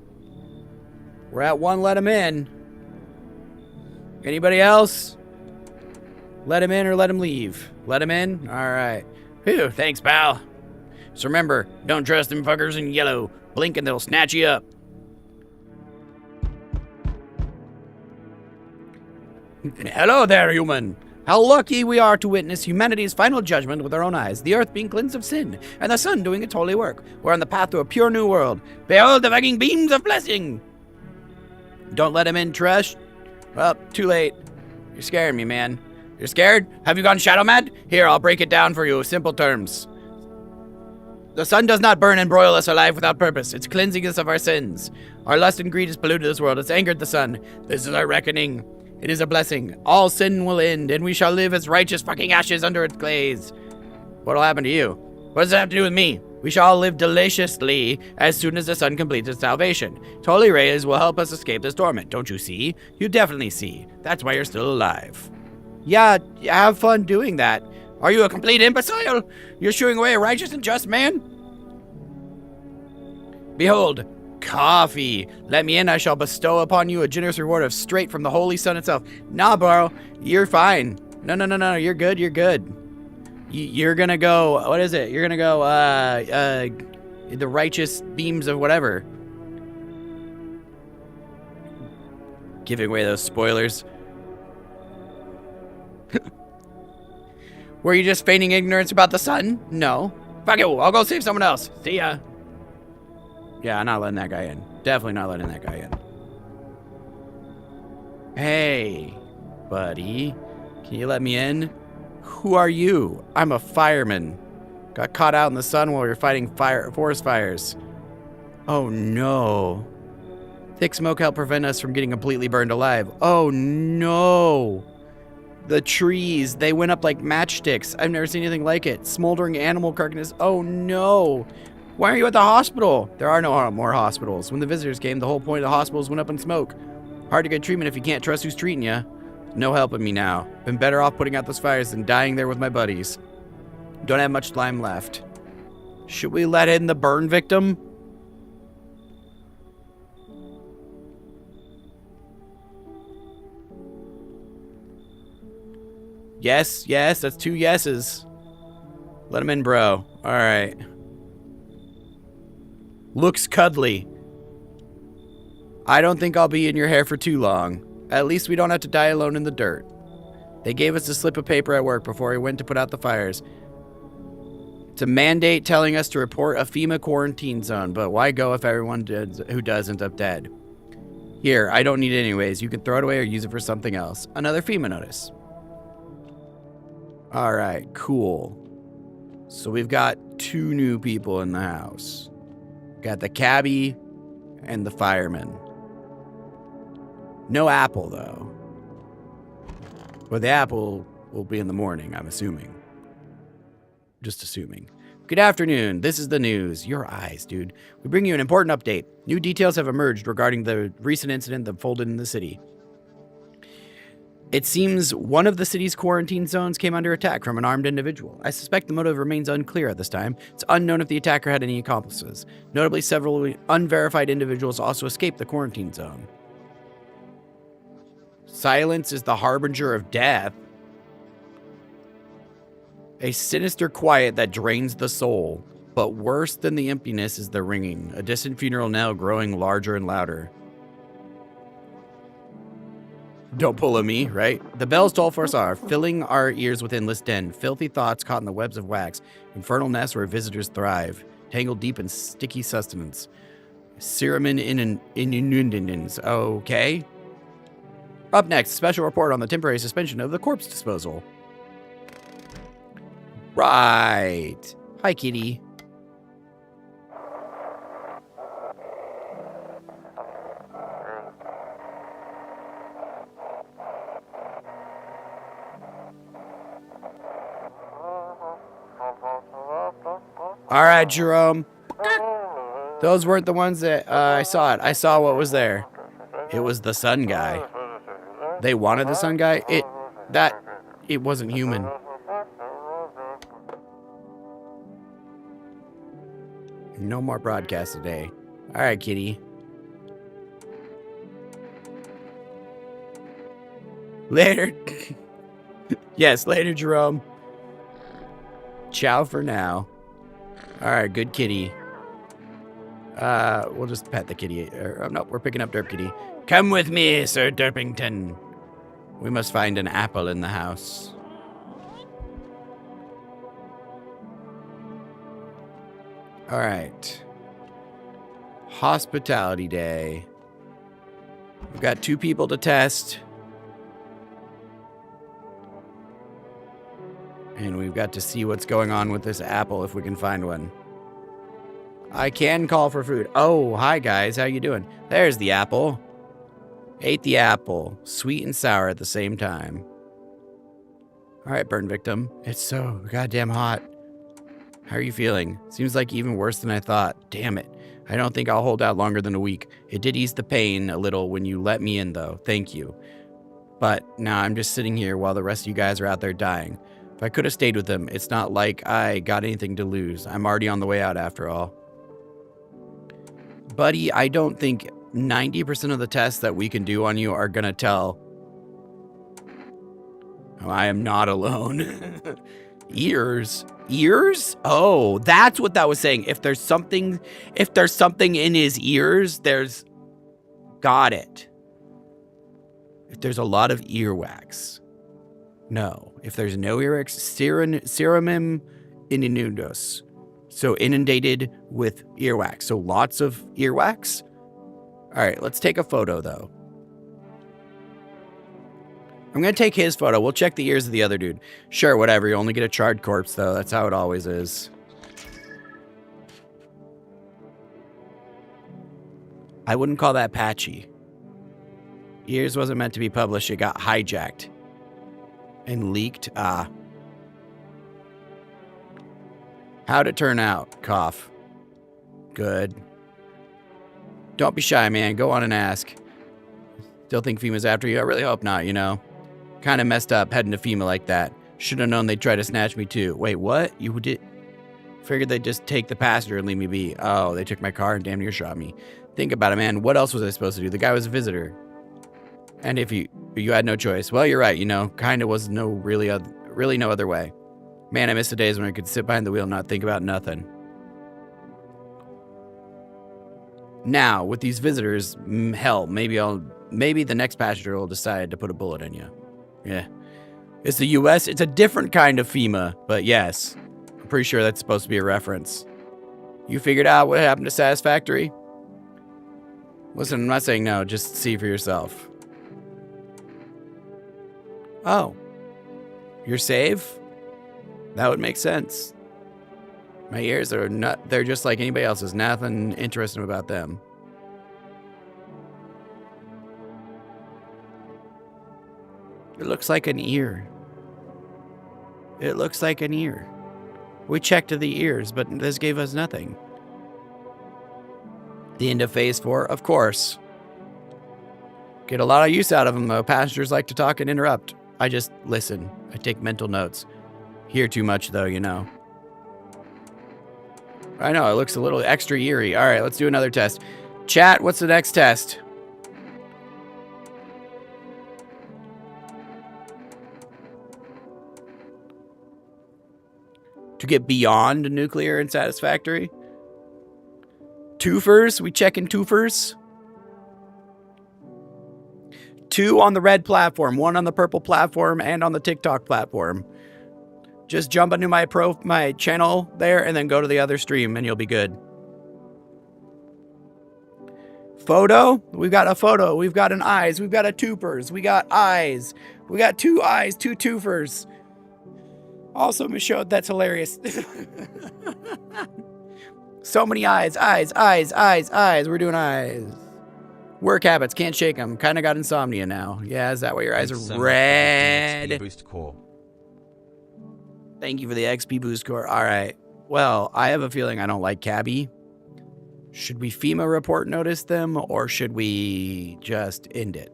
We're at one, let him in. Anybody else? Let him in or let him leave? Let him in? Alright. Phew, thanks, pal. Just remember, don't trust them fuckers in yellow. Blink and they'll snatch you up. Hello there, human. How lucky we are to witness humanity's final judgment with our own eyes, the earth being cleansed of sin, and the sun doing its holy work. We're on the path to a pure new world. Behold the begging beams of blessing! Don't let him in, Trush. Well, too late. You're scaring me, man. You're scared? Have you gone shadow mad? Here, I'll break it down for you with simple terms. The sun does not burn and broil us alive without purpose. It's cleansing us of our sins. Our lust and greed has polluted this world. It's angered the sun. This is our reckoning. It is a blessing. All sin will end, and we shall live as righteous fucking ashes under its glaze. What'll happen to you? What does it have to do with me? We shall all live deliciously as soon as the sun completes its salvation. Its holy rays will help us escape this torment. Don't you see? You definitely see. That's why you're still alive. Yeah, have fun doing that. Are you a complete imbecile? You're shooing away a righteous and just man? Behold, coffee. Let me in, I shall bestow upon you a generous reward of straight from the holy sun itself. Nah, bro, you're fine. No, you're good, you're good. You're gonna go, what is it? You're gonna go, the righteous beams of whatever. Giving away those spoilers. Were you just feigning ignorance about the sun? No. Fuck it, I'll go save someone else. See ya. Yeah, I'm not letting that guy in. Definitely not letting that guy in. Hey, buddy. Can you let me in? Who are you? I'm a fireman. Got caught out in the sun while we were fighting forest fires. Oh no. Thick smoke helped prevent us from getting completely burned alive. Oh no. The trees, they went up like matchsticks. I've never seen anything like it. Smoldering animal carcass. Oh no. Why are you at the hospital? There are no more hospitals. When the visitors came, the whole point of the hospitals went up in smoke. Hard to get treatment if you can't trust who's treating you. No helping me now. Been better off putting out those fires than dying there with my buddies. Don't have much time left. Should we let in the burn victim? Yes, that's 2 yeses. Let him in, bro. All right. Looks cuddly. I don't think I'll be in your hair for too long. At least we don't have to die alone in the dirt. They gave us a slip of paper at work before we went to put out the fires. It's a mandate telling us to report a FEMA quarantine zone, but why go if everyone who does ends up dead? Here, I don't need it anyways. You can throw it away or use it for something else. Another FEMA notice. All right, cool. So we've got 2 new people in the house. Got the cabbie and the fireman. No apple, though. Well, the apple will be in the morning, I'm assuming. Just assuming. Good afternoon. This is the news. Your eyes, dude. We bring you an important update. New details have emerged regarding the recent incident that unfolded in the city. It seems one of the city's quarantine zones came under attack from an armed individual. I suspect the motive remains unclear at this time. It's unknown if the attacker had any accomplices. Notably, several unverified individuals also escaped the quarantine zone. Silence is the harbinger of death. A sinister quiet that drains the soul. But worse than the emptiness is the ringing, a distant funeral knell growing larger and louder. Don't pull at me, right? The bells toll for us are, filling our ears with endless din, filthy thoughts caught in the webs of wax, infernal nests where visitors thrive, tangled deep in sticky sustenance. Ceramin inundans. Okay. Up next, special report on the temporary suspension of the corpse disposal. Right. Hi, kitty. All right, Jerome. Those weren't the ones that I saw it. I saw what was there. It was the sun guy. They wanted the sun guy. It wasn't human. No more broadcasts today. All right, kitty. Later. Yes, later, Jerome. Ciao for now. All right, good kitty. We'll just pet the kitty. No, we're picking up Derp Kitty. Come with me, Sir Derpington. We must find an apple in the house. All right. Hospitality day. We've got 2 people to test. And we've got to see what's going on with this apple if we can find one. I can call for food. Oh, hi guys. How you doing? There's the apple. Ate the apple. Sweet and sour at the same time. All right, burn victim. It's so goddamn hot. How are you feeling? Seems like even worse than I thought. Damn it. I don't think I'll hold out longer than a week. It did ease the pain a little when you let me in, though. Thank you. But now I'm just sitting here while the rest of you guys are out there dying. If I could have stayed with them, it's not like I got anything to lose. I'm already on the way out after all. Buddy, I don't think 90% of the tests that we can do on you are going to tell. Oh, I am not alone. Ears? Ears? Oh, that's what that was saying. If there's something in his ears, there's... Got it. If there's a lot of earwax. No. If there's no earwax, ceramum inundus. So inundated with earwax. So lots of earwax. All right, let's take a photo, though. I'm going to take his photo. We'll check the ears of the other dude. Sure, whatever. You only get a charred corpse, though. That's how it always is. I wouldn't call that patchy. Ears wasn't meant to be published. It got hijacked. And leaked. Ah. How'd it turn out? Cough. Good. Don't be shy, man. Go on and ask. Still think FEMA's after you? I really hope not, you know. Kind of messed up heading to FEMA like that. Should have known they'd try to snatch me too. Wait, what? You did? Figured they'd just take the passenger and leave me be. Oh, they took my car and damn near shot me. Think about it, man. What else was I supposed to do? The guy was a visitor. And if you had no choice. Well, you're right, you know. Kind of was really no other way. Man, I miss the days when I could sit behind the wheel and not think about nothing. Now, with these visitors, hell, maybe the next passenger will decide to put a bullet in you. Yeah. It's the U.S. It's a different kind of FEMA, but yes. I'm pretty sure that's supposed to be a reference. You figured out what happened to Satisfactory? Listen, I'm not saying no. Just see for yourself. Oh. Your save? That would make sense. My ears are not, they're just like anybody else's. Nothing interesting about them. It looks like an ear. It looks like an ear. We checked the ears, but this gave us nothing. The end of phase 4, of course. Get a lot of use out of them, though. Passengers like to talk and interrupt. I just listen. I take mental notes. Hear too much, though, you know. I know, it looks a little extra eerie. All right, let's do another test. Chat, what's the next test? To get beyond nuclear and satisfactory? Twofers? We checking twofers? 2 on the red platform, 1 on the purple platform, and on the TikTok platform. Just jump into my channel there and then go to the other stream and you'll be good. Photo? We've got a photo. We've got an eyes. We've got a twofers. We got eyes. We got 2 eyes, 2 twofers. Also, Michaud, that's hilarious. So many eyes. We're doing eyes. Work habits, can't shake them. Kind of got insomnia now. Yeah, is that why your eyes are red? XP boost core. Thank you for the XP boost core. All right. Well, I have a feeling I don't like Cabby. Should we FEMA report notice them, or should we just end it?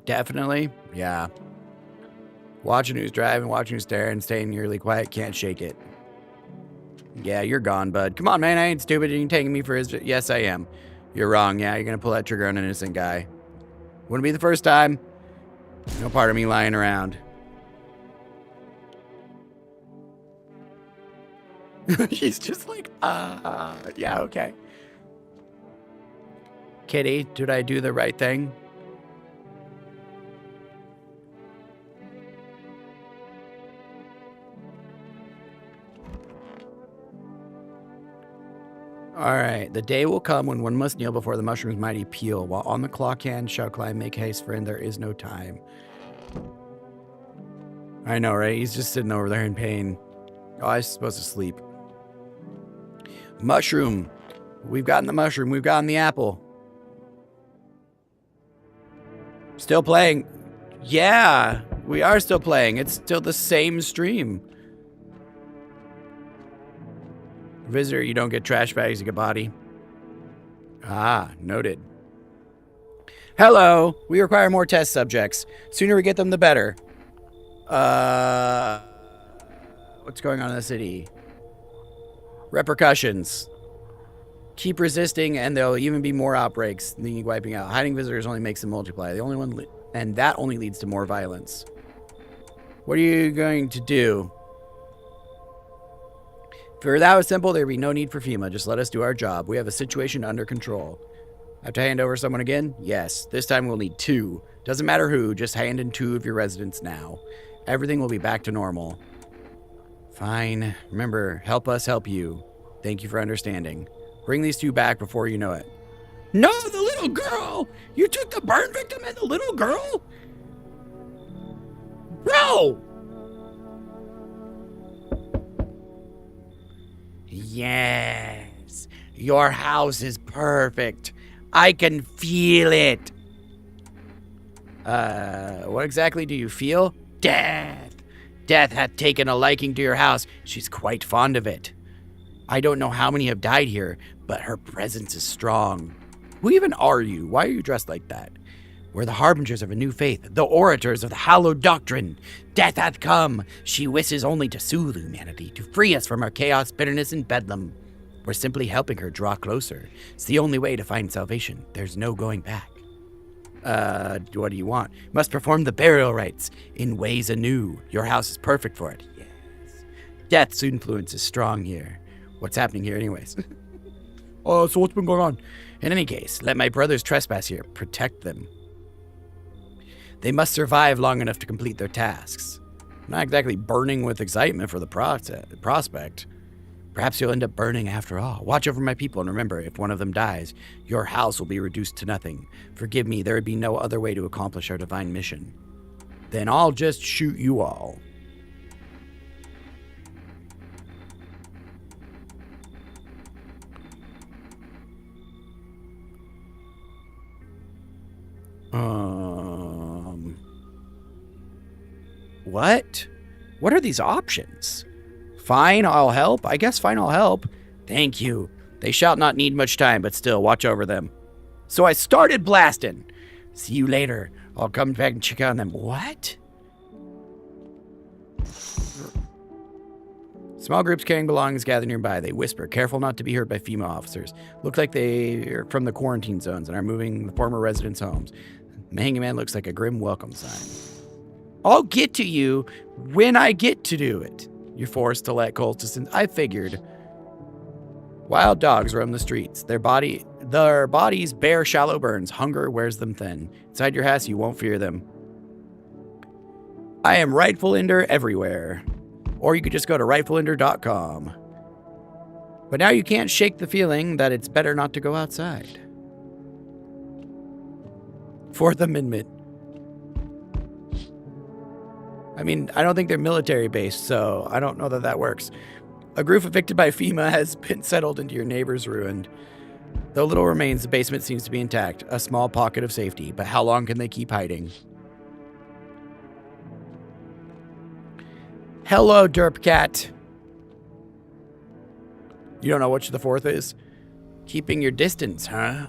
Definitely. Yeah. Watching who's driving, watching who's staring, staying nearly quiet, can't shake it. Yeah, you're gone, bud. Come on, man, I ain't stupid. You're taking me for his... Yes, I am. You're wrong. Yeah, you're going to pull that trigger on an innocent guy. Wouldn't be the first time. No part of me lying around. He's just like, yeah, okay. Kitty, did I do the right thing? All right, the day will come when one must kneel before the mushroom's mighty peel. While on the clock hand shall climb, make haste, friend, there is no time. I know, right? He's just sitting over there in pain. Oh, I was supposed to sleep. Mushroom. We've gotten the mushroom. We've gotten the apple. Still playing. Yeah, we are still playing. It's still the same stream. Visitor, you don't get trash bags, you get body. Ah, noted. Hello, we require more test subjects. Sooner we get them, the better. What's going on in the city? Repercussions. Keep resisting, and there'll even be more outbreaks than wiping out. Hiding visitors only makes them multiply. The only one, and that only leads to more violence. What are you going to do? If it were that was simple, there'd be no need for FEMA. Just let us do our job. We have a situation under control. Have to hand over someone again? Yes. This time we'll need 2. Doesn't matter who, just hand in 2 of your residents now. Everything will be back to normal. Fine. Remember, help us help you. Thank you for understanding. Bring these 2 back before you know it. No, the little girl! You took the burn victim and the little girl? Bro! Yes. Your house is perfect. I can feel it. What exactly do you feel? Death. Death hath taken a liking to your house. She's quite fond of it. I don't know how many have died here, but her presence is strong. Who even are you? Why are you dressed like that? We're the harbingers of a new faith, the orators of the hallowed doctrine. Death hath come. She wishes only to soothe humanity, to free us from our chaos, bitterness, and bedlam. We're simply helping her draw closer. It's the only way to find salvation. There's no going back. What do you want? Must perform the burial rites in ways anew. Your house is perfect for it. Yes. Death's influence is strong here. What's happening here anyways? So what's been going on? In any case, let my brothers trespass here. Protect them. They must survive long enough to complete their tasks. I'm not exactly burning with excitement for the prospect. Perhaps you'll end up burning after all. Watch over my people, and remember, if one of them dies, your house will be reduced to nothing. Forgive me, there would be no other way to accomplish our divine mission. Then I'll just shoot you all. What? What are these options? Fine, I'll help. I guess fine, I'll help. Thank you. They shall not need much time, but still, watch over them. So I started blasting. See you later. I'll come back and check on them. What? Small groups carrying belongings gather nearby. They whisper, careful not to be heard by FEMA officers. Look like they're from the quarantine zones and are moving the former residents' homes. The hanging man looks like a grim welcome sign. I'll get to you when I get to do it. You're forced to let cultists. I figured. Wild dogs roam the streets. Their bodies bear shallow burns. Hunger wears them thin. Inside your house, you won't fear them. I am Rightful Ender everywhere. Or you could just go to rightfulender.com. But now you can't shake the feeling that it's better not to go outside. Fourth Amendment. I mean, I don't think they're military-based, so I don't know that that works. A group evicted by FEMA has been settled into your neighbor's ruin. Though little remains, the basement seems to be intact. A small pocket of safety, but how long can they keep hiding? Hello, Derp Cat. You don't know which the fourth is? Keeping your distance, huh?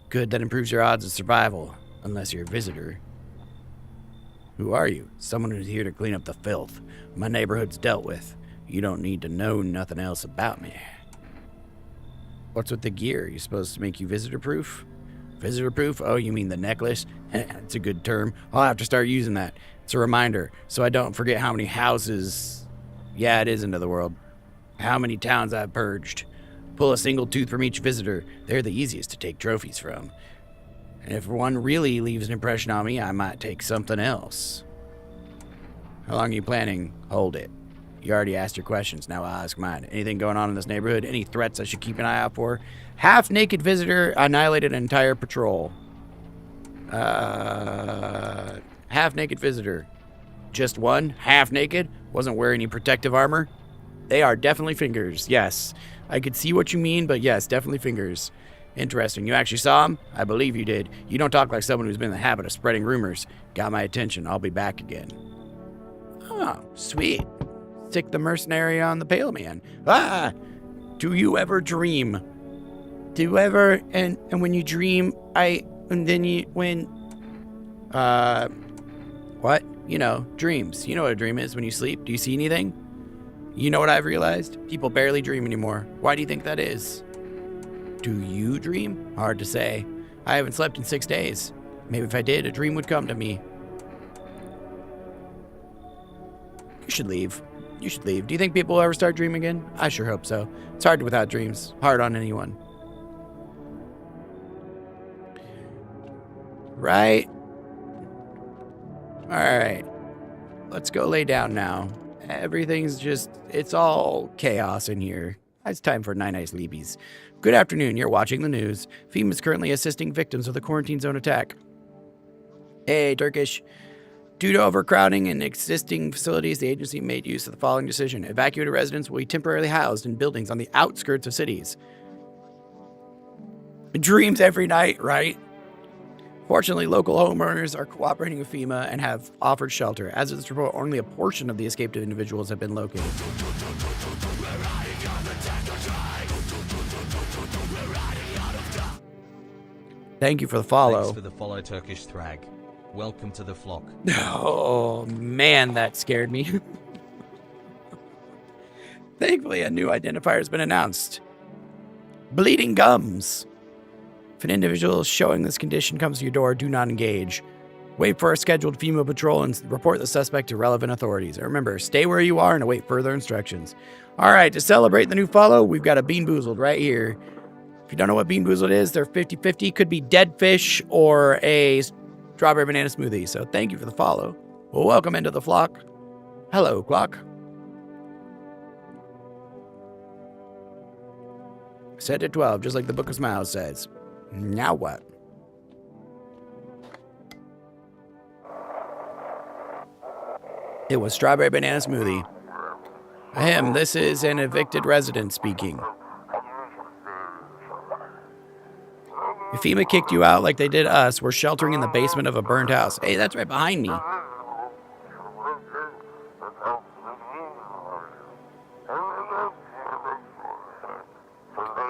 Good, that improves your odds of survival, unless you're a visitor. Who are you? Someone who's here to clean up the filth. My neighborhood's dealt with. You don't need to know nothing else about me. What's with the gear? You supposed to make you visitor-proof? Visitor-proof? Oh, you mean the necklace? It's a good term. I'll have to start using that. It's a reminder, so I don't forget how many houses... Yeah, it is into the world. How many towns I've purged. Pull a single tooth from each visitor. They're the easiest to take trophies from. And if one really leaves an impression on me, I might take something else. How long are you planning? Hold it. You already asked your questions, now I'll ask mine. Anything going on in this neighborhood? Any threats I should keep an eye out for? Half-naked visitor annihilated an entire patrol. Half-naked visitor. Just one? Half-naked? Wasn't wearing any protective armor? They are definitely fingers, yes. I could see what you mean, but yes, definitely fingers. Interesting. You actually saw him? I believe you did. You don't talk like someone who's been in the habit of spreading rumors. Got my attention. I'll be back again. Oh, sweet. Stick the mercenary on the pale man. Ah! Do you ever dream? Do you ever... And when you dream, What? You know, dreams. You know what a dream is when you sleep. Do you see anything? You know what I've realized? People barely dream anymore. Why do you think that is? Do you dream? Hard to say. I haven't slept in 6 days. Maybe if I did, a dream would come to me. You should leave. You should leave. Do you think people will ever start dreaming again? I sure hope so. It's hard without dreams. Hard on anyone. Right? Alright. Let's go lay down now. Everything's just, it's all chaos in here. It's time for Nine Nice Sleepies. Good afternoon, you're watching the news. FEMA is currently assisting victims of the quarantine zone attack. Hey, Turkish. Due to overcrowding in existing facilities, the agency made use of the following decision. Evacuated residents will be temporarily housed in buildings on the outskirts of cities. Dreams every night, right? Fortunately, local homeowners are cooperating with FEMA and have offered shelter. As of this report, only a portion of the escaped individuals have been located. Thank you for the follow. Thanks for the follow, Turkish Thrag. Welcome to the flock. Oh, man, that scared me. Thankfully, a new identifier has been announced. Bleeding gums. If an individual showing this condition comes to your door, do not engage. Wait for a scheduled FEMA patrol and report the suspect to relevant authorities. And remember, stay where you are and await further instructions. All right, to celebrate the new follow, we've got a Bean Boozled right here. If you don't know what Bean Boozled is, they're 50-50. Could be dead fish or a strawberry banana smoothie. So thank you for the follow. Well, welcome into the flock. Hello, Clock. Set to 12, just like the Book of Smiles says. Now what? It was strawberry banana smoothie. Ahem, this is an evicted resident speaking. If FEMA kicked you out like they did us, we're sheltering in the basement of a burned house. Hey, that's right behind me.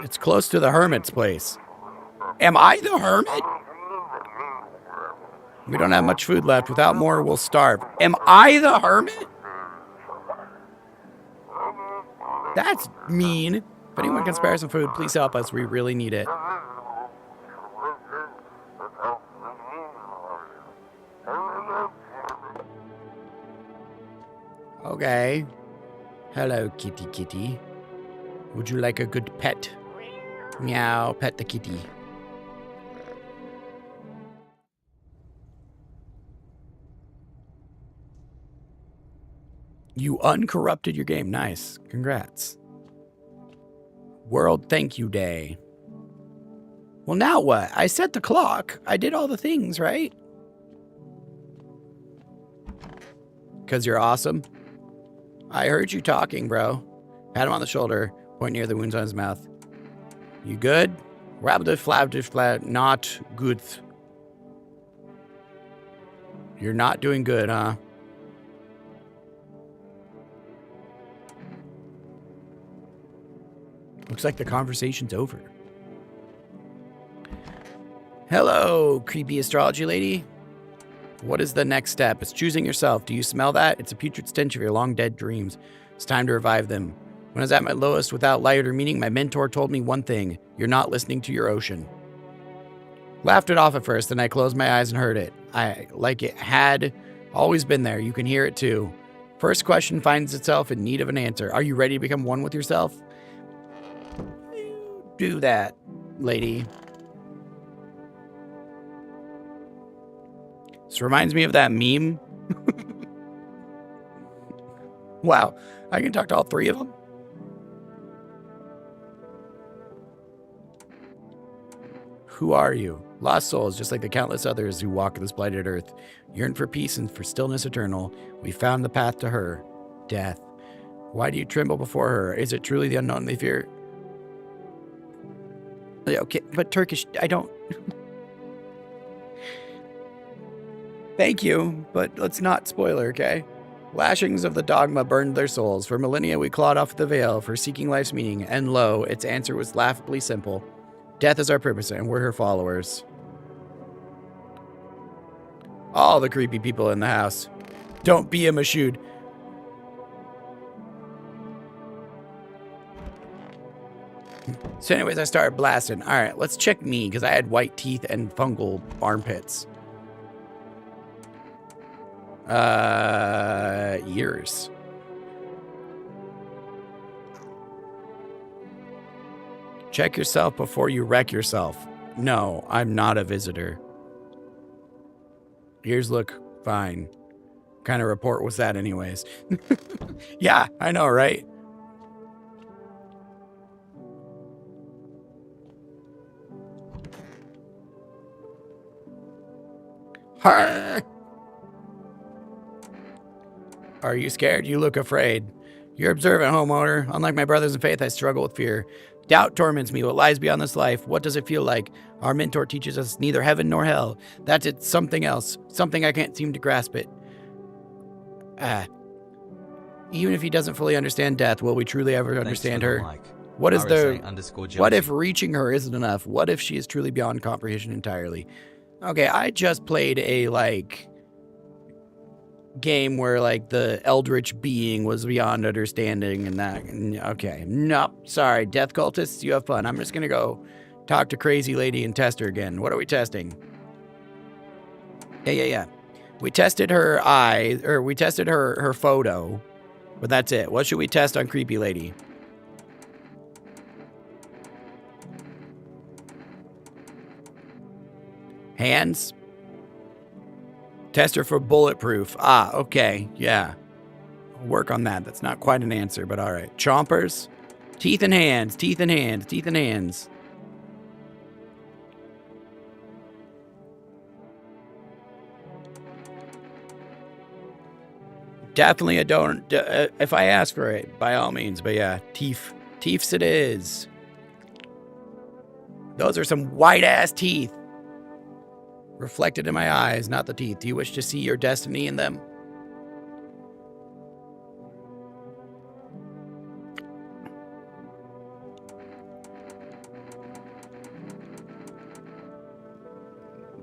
It's close to the hermit's place. Am I the hermit? We don't have much food left. Without more, we'll starve. Am I the hermit? That's mean. If anyone can spare some food, please help us. We really need it. Okay. Hello, kitty kitty. Would you like a good pet? Meow, pet the kitty. You uncorrupted your game. Nice. Congrats. World Thank You Day. Well, now what? I set the clock. I did all the things, right? Because you're awesome. I heard you talking, bro. Pat him on the shoulder. Point near the wounds on his mouth. You good? Rabbit flat. Not good. You're not doing good, huh? Looks like the conversation's over. Hello, creepy astrology lady. What is the next step? It's choosing yourself. Do you smell that? It's a putrid stench of your long dead dreams. It's time to revive them. When I was at my lowest without light or meaning, my mentor told me one thing. You're not listening to your ocean. Laughed it off at first, then I closed my eyes and heard it. Like it had always been there. You can hear it too. First question finds itself in need of an answer. Are you ready to become one with yourself? Do that, lady. This reminds me of that meme. Wow, I can talk to all three of them? Who are you? Lost souls, just like the countless others who walk this blighted earth, yearn for peace and for stillness eternal. We found the path to her, death. Why do you tremble before her? Is it truly the unknown they fear? Okay, but Turkish, I don't... Thank you, but let's not spoil her, okay? Lashings of the dogma burned their souls. For millennia we clawed off the veil for seeking life's meaning, and lo, its answer was laughably simple. Death is our purpose, and we're her followers. All the creepy people in the house. Don't be a Mashood. So anyways, I started blasting. All right, let's check me, because I had white teeth and fungal armpits. Ears. Check yourself before you wreck yourself. No, I'm not a visitor. Ears look fine. What kind of report was that anyways? Yeah, I know, right? Arr! Are you scared? You look afraid. You're observant, homeowner. Unlike my brothers in faith, I struggle with fear. Doubt torments me. What lies beyond this life? What does it feel like? Our mentor teaches us neither heaven nor hell. That's it. Something else. Something I can't seem to grasp it. Even if he doesn't fully understand death, will we truly ever understand her? What is what if reaching her isn't enough? What if she is truly beyond comprehension entirely? Okay, I just played a, like, game where, like, the eldritch being was beyond understanding and that. Okay, nope, sorry, death cultists, you have fun. I'm just gonna go talk to crazy lady and test her again. What are we testing? Yeah. We tested her eye, or we tested her photo, but that's it. What should we test on creepy lady? Hands? Test her for bulletproof. Ah, okay, yeah. I'll work on that. That's not quite an answer, but all right. Chompers? Teeth and hands, teeth and hands, teeth and hands. Definitely a don't. If I ask for it, by all means. But yeah, teeth. Teeths it is. Those are some white-ass teeth. Reflected in my eyes, not the teeth. Do you wish to see your destiny in them?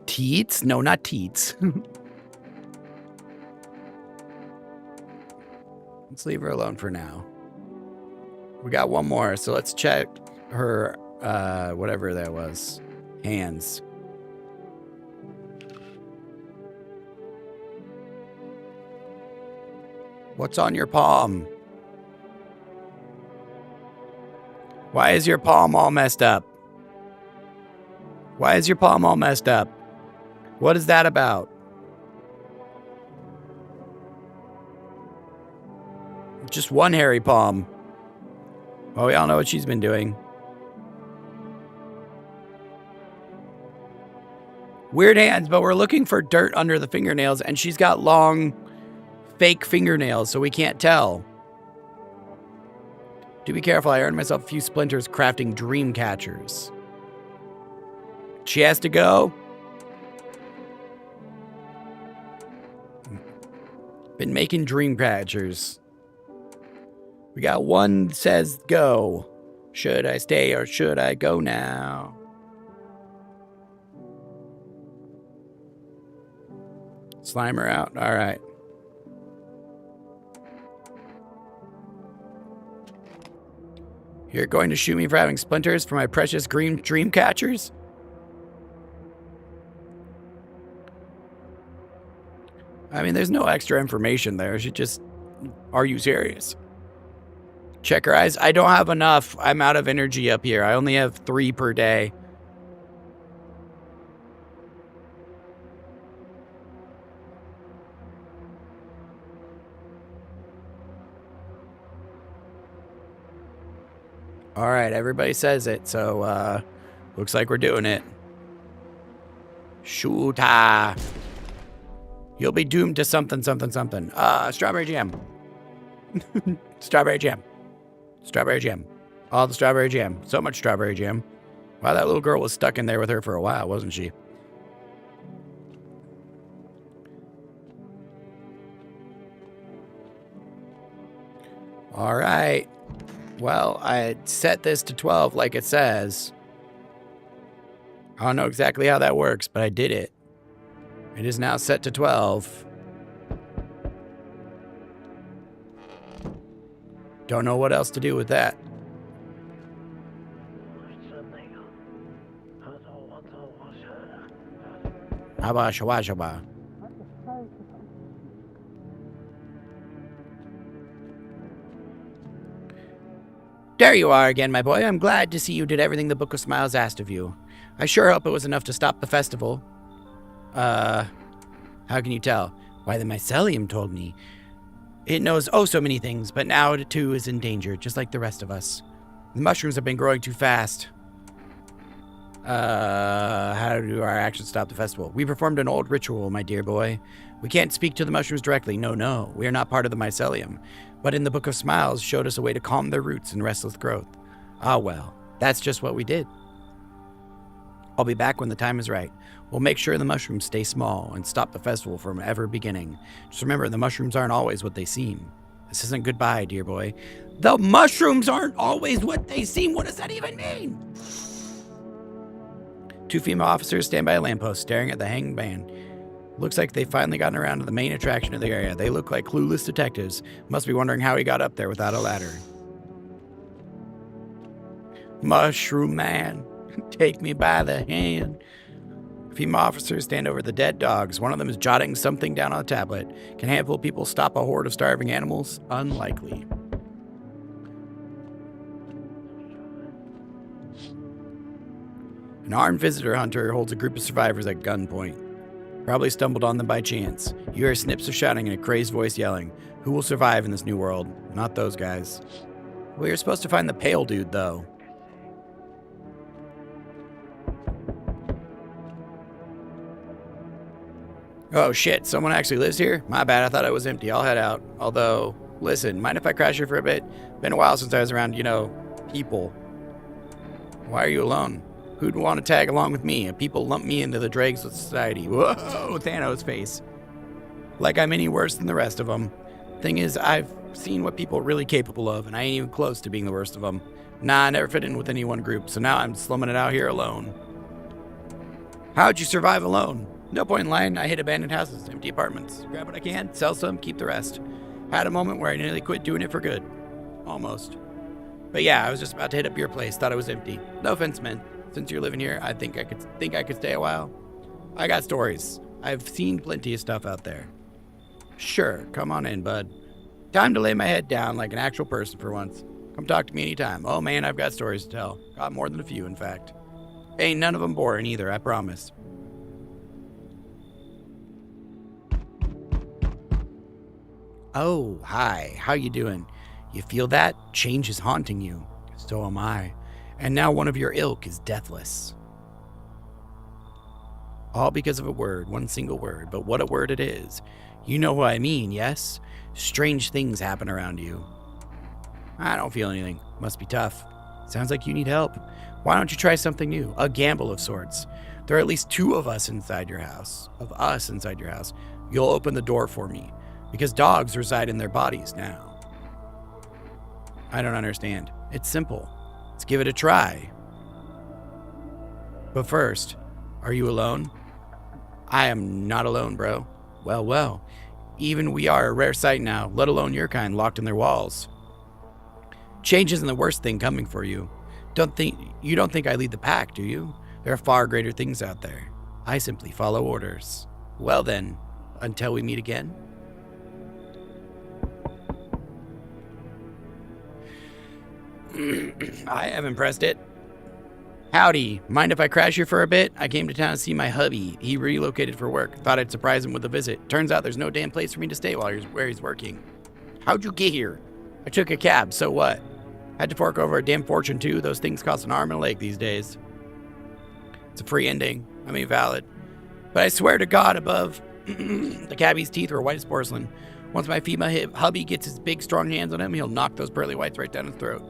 Teats? No, not teats. Let's leave her alone for now. We got one more, so let's check her, whatever that was. Hands. What's on your palm? Why is your palm all messed up? Why is your palm all messed up? What is that about? Just one hairy palm. Well, we all know what she's been doing. Weird hands, but we're looking for dirt under the fingernails, and she's got long, fake fingernails, so we can't tell. Do be careful, I earned myself a few splinters crafting dream catchers. She has to go. Been making dream catchers. We got one says go. Should I stay or should I go now? Slimer out. All right. You're going to shoot me for having splinters for my precious green dream catchers? I mean, there's no extra information there. She just, are you serious? Check her eyes. I don't have enough. I'm out of energy up here. I only have 3 per day. All right, everybody says it, so looks like we're doing it. Shoota. You'll be doomed to something, something, something. Strawberry jam. Strawberry jam. Strawberry jam. All the strawberry jam. So much strawberry jam. Wow, that little girl was stuck in there with her for a while, wasn't she? All right. Well, I set this to 12 like it says. I don't know exactly how that works, but I did it. It is now set to 12. Don't know what else to do with that. Shaba. There you are again, my boy. I'm glad to see you did everything the Book of Smiles asked of you. I sure hope it was enough to stop the festival. How can you tell? Why, the mycelium told me. It knows oh so many things, but now it too is in danger, just like the rest of us. The mushrooms have been growing too fast. How do our actions stop the festival? We performed an old ritual, my dear boy. We can't speak to the mushrooms directly. No. We are not part of the mycelium. But in the Book of Smiles showed us a way to calm their roots and restless growth. Ah, well, that's just what we did. I'll be back when the time is right. We'll make sure the mushrooms stay small and stop the festival from ever beginning. Just remember, the mushrooms aren't always what they seem. This isn't goodbye, dear boy. The mushrooms aren't always what they seem? What does that even mean? 2 female officers stand by a lamppost staring at the hanging band. Looks like they've finally gotten around to the main attraction of the area. They look like clueless detectives. Must be wondering how he got up there without a ladder. Mushroom man, take me by the hand. Female officers stand over the dead dogs. One of them is jotting something down on a tablet. Can a handful of people stop a horde of starving animals? Unlikely. An armed visitor hunter holds a group of survivors at gunpoint. Probably stumbled on them by chance. You hear snips of shouting and a crazed voice yelling. Who will survive in this new world? Not those guys. Well, you're supposed to find the pale dude, though. Oh shit, someone actually lives here? My bad, I thought it was empty. I'll head out. Although, listen, mind if I crash here for a bit? Been a while since I was around, people. Why are you alone? Who'd want to tag along with me? People lump me into the dregs of society. Whoa, Thanos face. Like I'm any worse than the rest of them. Thing is, I've seen what people are really capable of, and I ain't even close to being the worst of them. Nah, I never fit in with any one group, so now I'm slumming it out here alone. How'd you survive alone? No point in lying, I hit abandoned houses, empty apartments. Grab what I can, sell some, keep the rest. Had a moment where I nearly quit doing it for good. Almost. But yeah, I was just about to hit up your place, thought it was empty. No offense, man. Since you're living here, I think I could stay a while. I got stories. I've seen plenty of stuff out there. Sure, come on in, bud. Time to lay my head down like an actual person for once. Come talk to me anytime. Oh man, I've got stories to tell. Got more than a few, in fact. Ain't none of them boring either, I promise. Oh, hi. How you doing? You feel that? Change is haunting you. So am I. And now one of your ilk is deathless. All because of a word, one single word, but what a word it is. You know what I mean, yes? Strange things happen around you. I don't feel anything. Must be tough. Sounds like you need help. Why don't you try something new? A gamble of sorts. There are at least 2 of us inside your house. You'll open the door for me. Because dogs reside in their bodies now. I don't understand. It's simple. Let's give it a try. But first, are you alone? I am not alone, bro. Well. Even we are a rare sight now, let alone your kind locked in their walls. Change isn't the worst thing coming for you. You don't think I lead the pack, do you? There are far greater things out there. I simply follow orders. Well then, until we meet again. I haven't pressed it. Howdy. Mind if I crash here for a bit? I came to town to see my hubby. He relocated for work. Thought I'd surprise him with a visit. Turns out there's no damn place for me to stay where he's working. How'd you get here? I took a cab, so what? Had to fork over a damn fortune too. Those things cost an arm and a leg these days. It's a free ending. I mean, valid. But I swear to God above, the cabbie's teeth were white as porcelain. Once my female hubby gets his big strong hands on him, he'll knock those pearly whites right down his throat.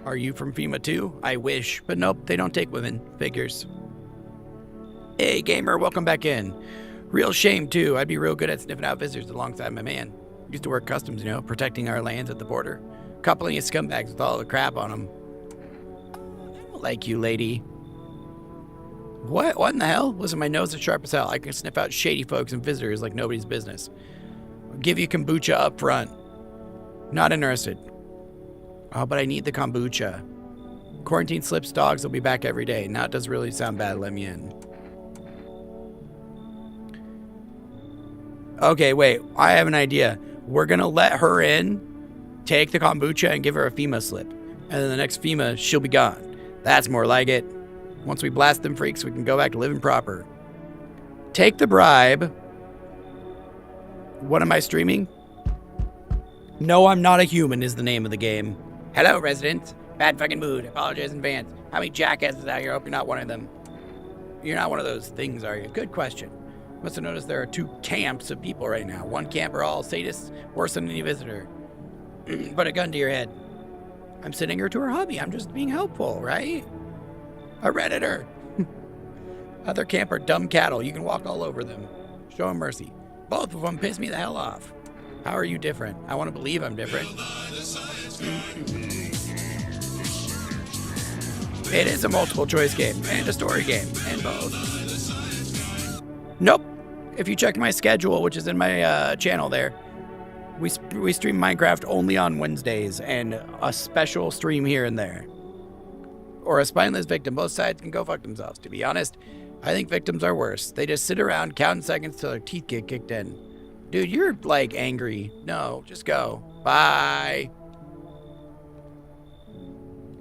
Are you from FEMA too? I wish, but nope, they don't take women. Figures. Hey gamer, welcome back in. Real shame too, I'd be real good at sniffing out visitors alongside my man. Used to work customs, protecting our lands at the border. Coupling of scumbags with all the crap on them. I don't like you, lady. What in the hell? Listen, my nose is sharp as hell. I can sniff out shady folks and visitors like nobody's business. I'll give you kombucha up front. Not interested. Oh, but I need the kombucha. Quarantine slips, dogs will be back every day. Now it does really sound bad. Let me in. Okay, wait. I have an idea. We're going to let her in, take the kombucha, and give her a FEMA slip. And then the next FEMA, she'll be gone. That's more like it. Once we blast them freaks, we can go back to living proper. Take the bribe. What am I streaming? No, I'm not a human is the name of the game. Hello, residents. Bad fucking mood. Apologize in advance. How many jackasses out here? I hope you're not one of them. You're not one of those things, are you? Good question. Must have noticed there are 2 camps of people right now. One camp are all sadists, worse than any visitor. Put a gun to your head. I'm sending her to her hobby. I'm just being helpful, right? A Redditor. Other camp are dumb cattle. You can walk all over them. Show them mercy. Both of them piss me the hell off. How are you different? I want to believe I'm different. It is a multiple choice game and a story game and both. Nope. If you check my schedule, which is in my channel there, we stream Minecraft only on Wednesdays and a special stream here and there. Or a spineless victim. Both sides can go fuck themselves. To be honest, I think victims are worse. They just sit around counting seconds till their teeth get kicked in. Dude, you're like angry. No, just go. Bye.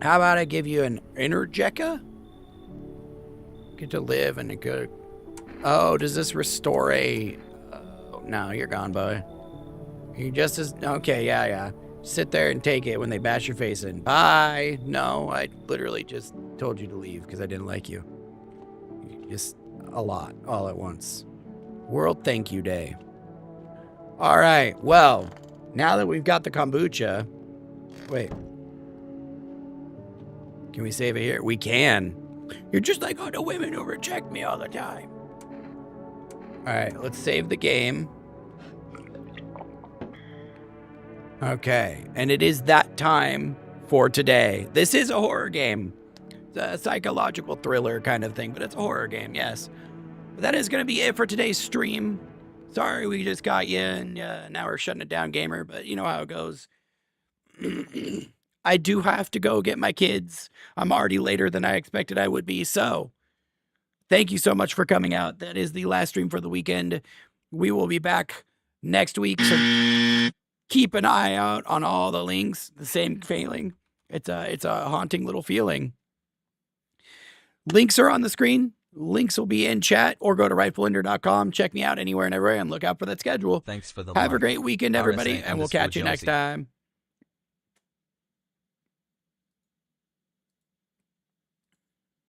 How about I give you an Energeca? Get to live and a good... Oh, does this restore a... no, you're gone, boy. You just as... Okay, yeah. Sit there and take it when they bash your face in. Bye. No, I literally just told you to leave because I didn't like you. Just a lot, all at once. World Thank You Day. All right, well, now that we've got the kombucha... Wait. Can we save it here? We can. You're just like, oh, the women who reject me all the time. All right, let's save the game. Okay, and it is that time for today. This is a horror game. It's a psychological thriller kind of thing, but it's a horror game, yes. But that is going to be it for today's stream. Sorry we just got you, and now we're shutting it down, gamer, but you know how it goes. I do have to go get my kids. I'm already later than I expected I would be, so thank you so much for coming out. That is the last stream for the weekend. We will be back next week, so keep an eye out on all the links. The same feeling. It's a haunting little feeling. Links are on the screen. Links will be in chat, or go to rightfulender.com. Check me out anywhere and everywhere and look out for that schedule. Thanks for the Have a like. great weekend, everybody, and we'll catch you next time.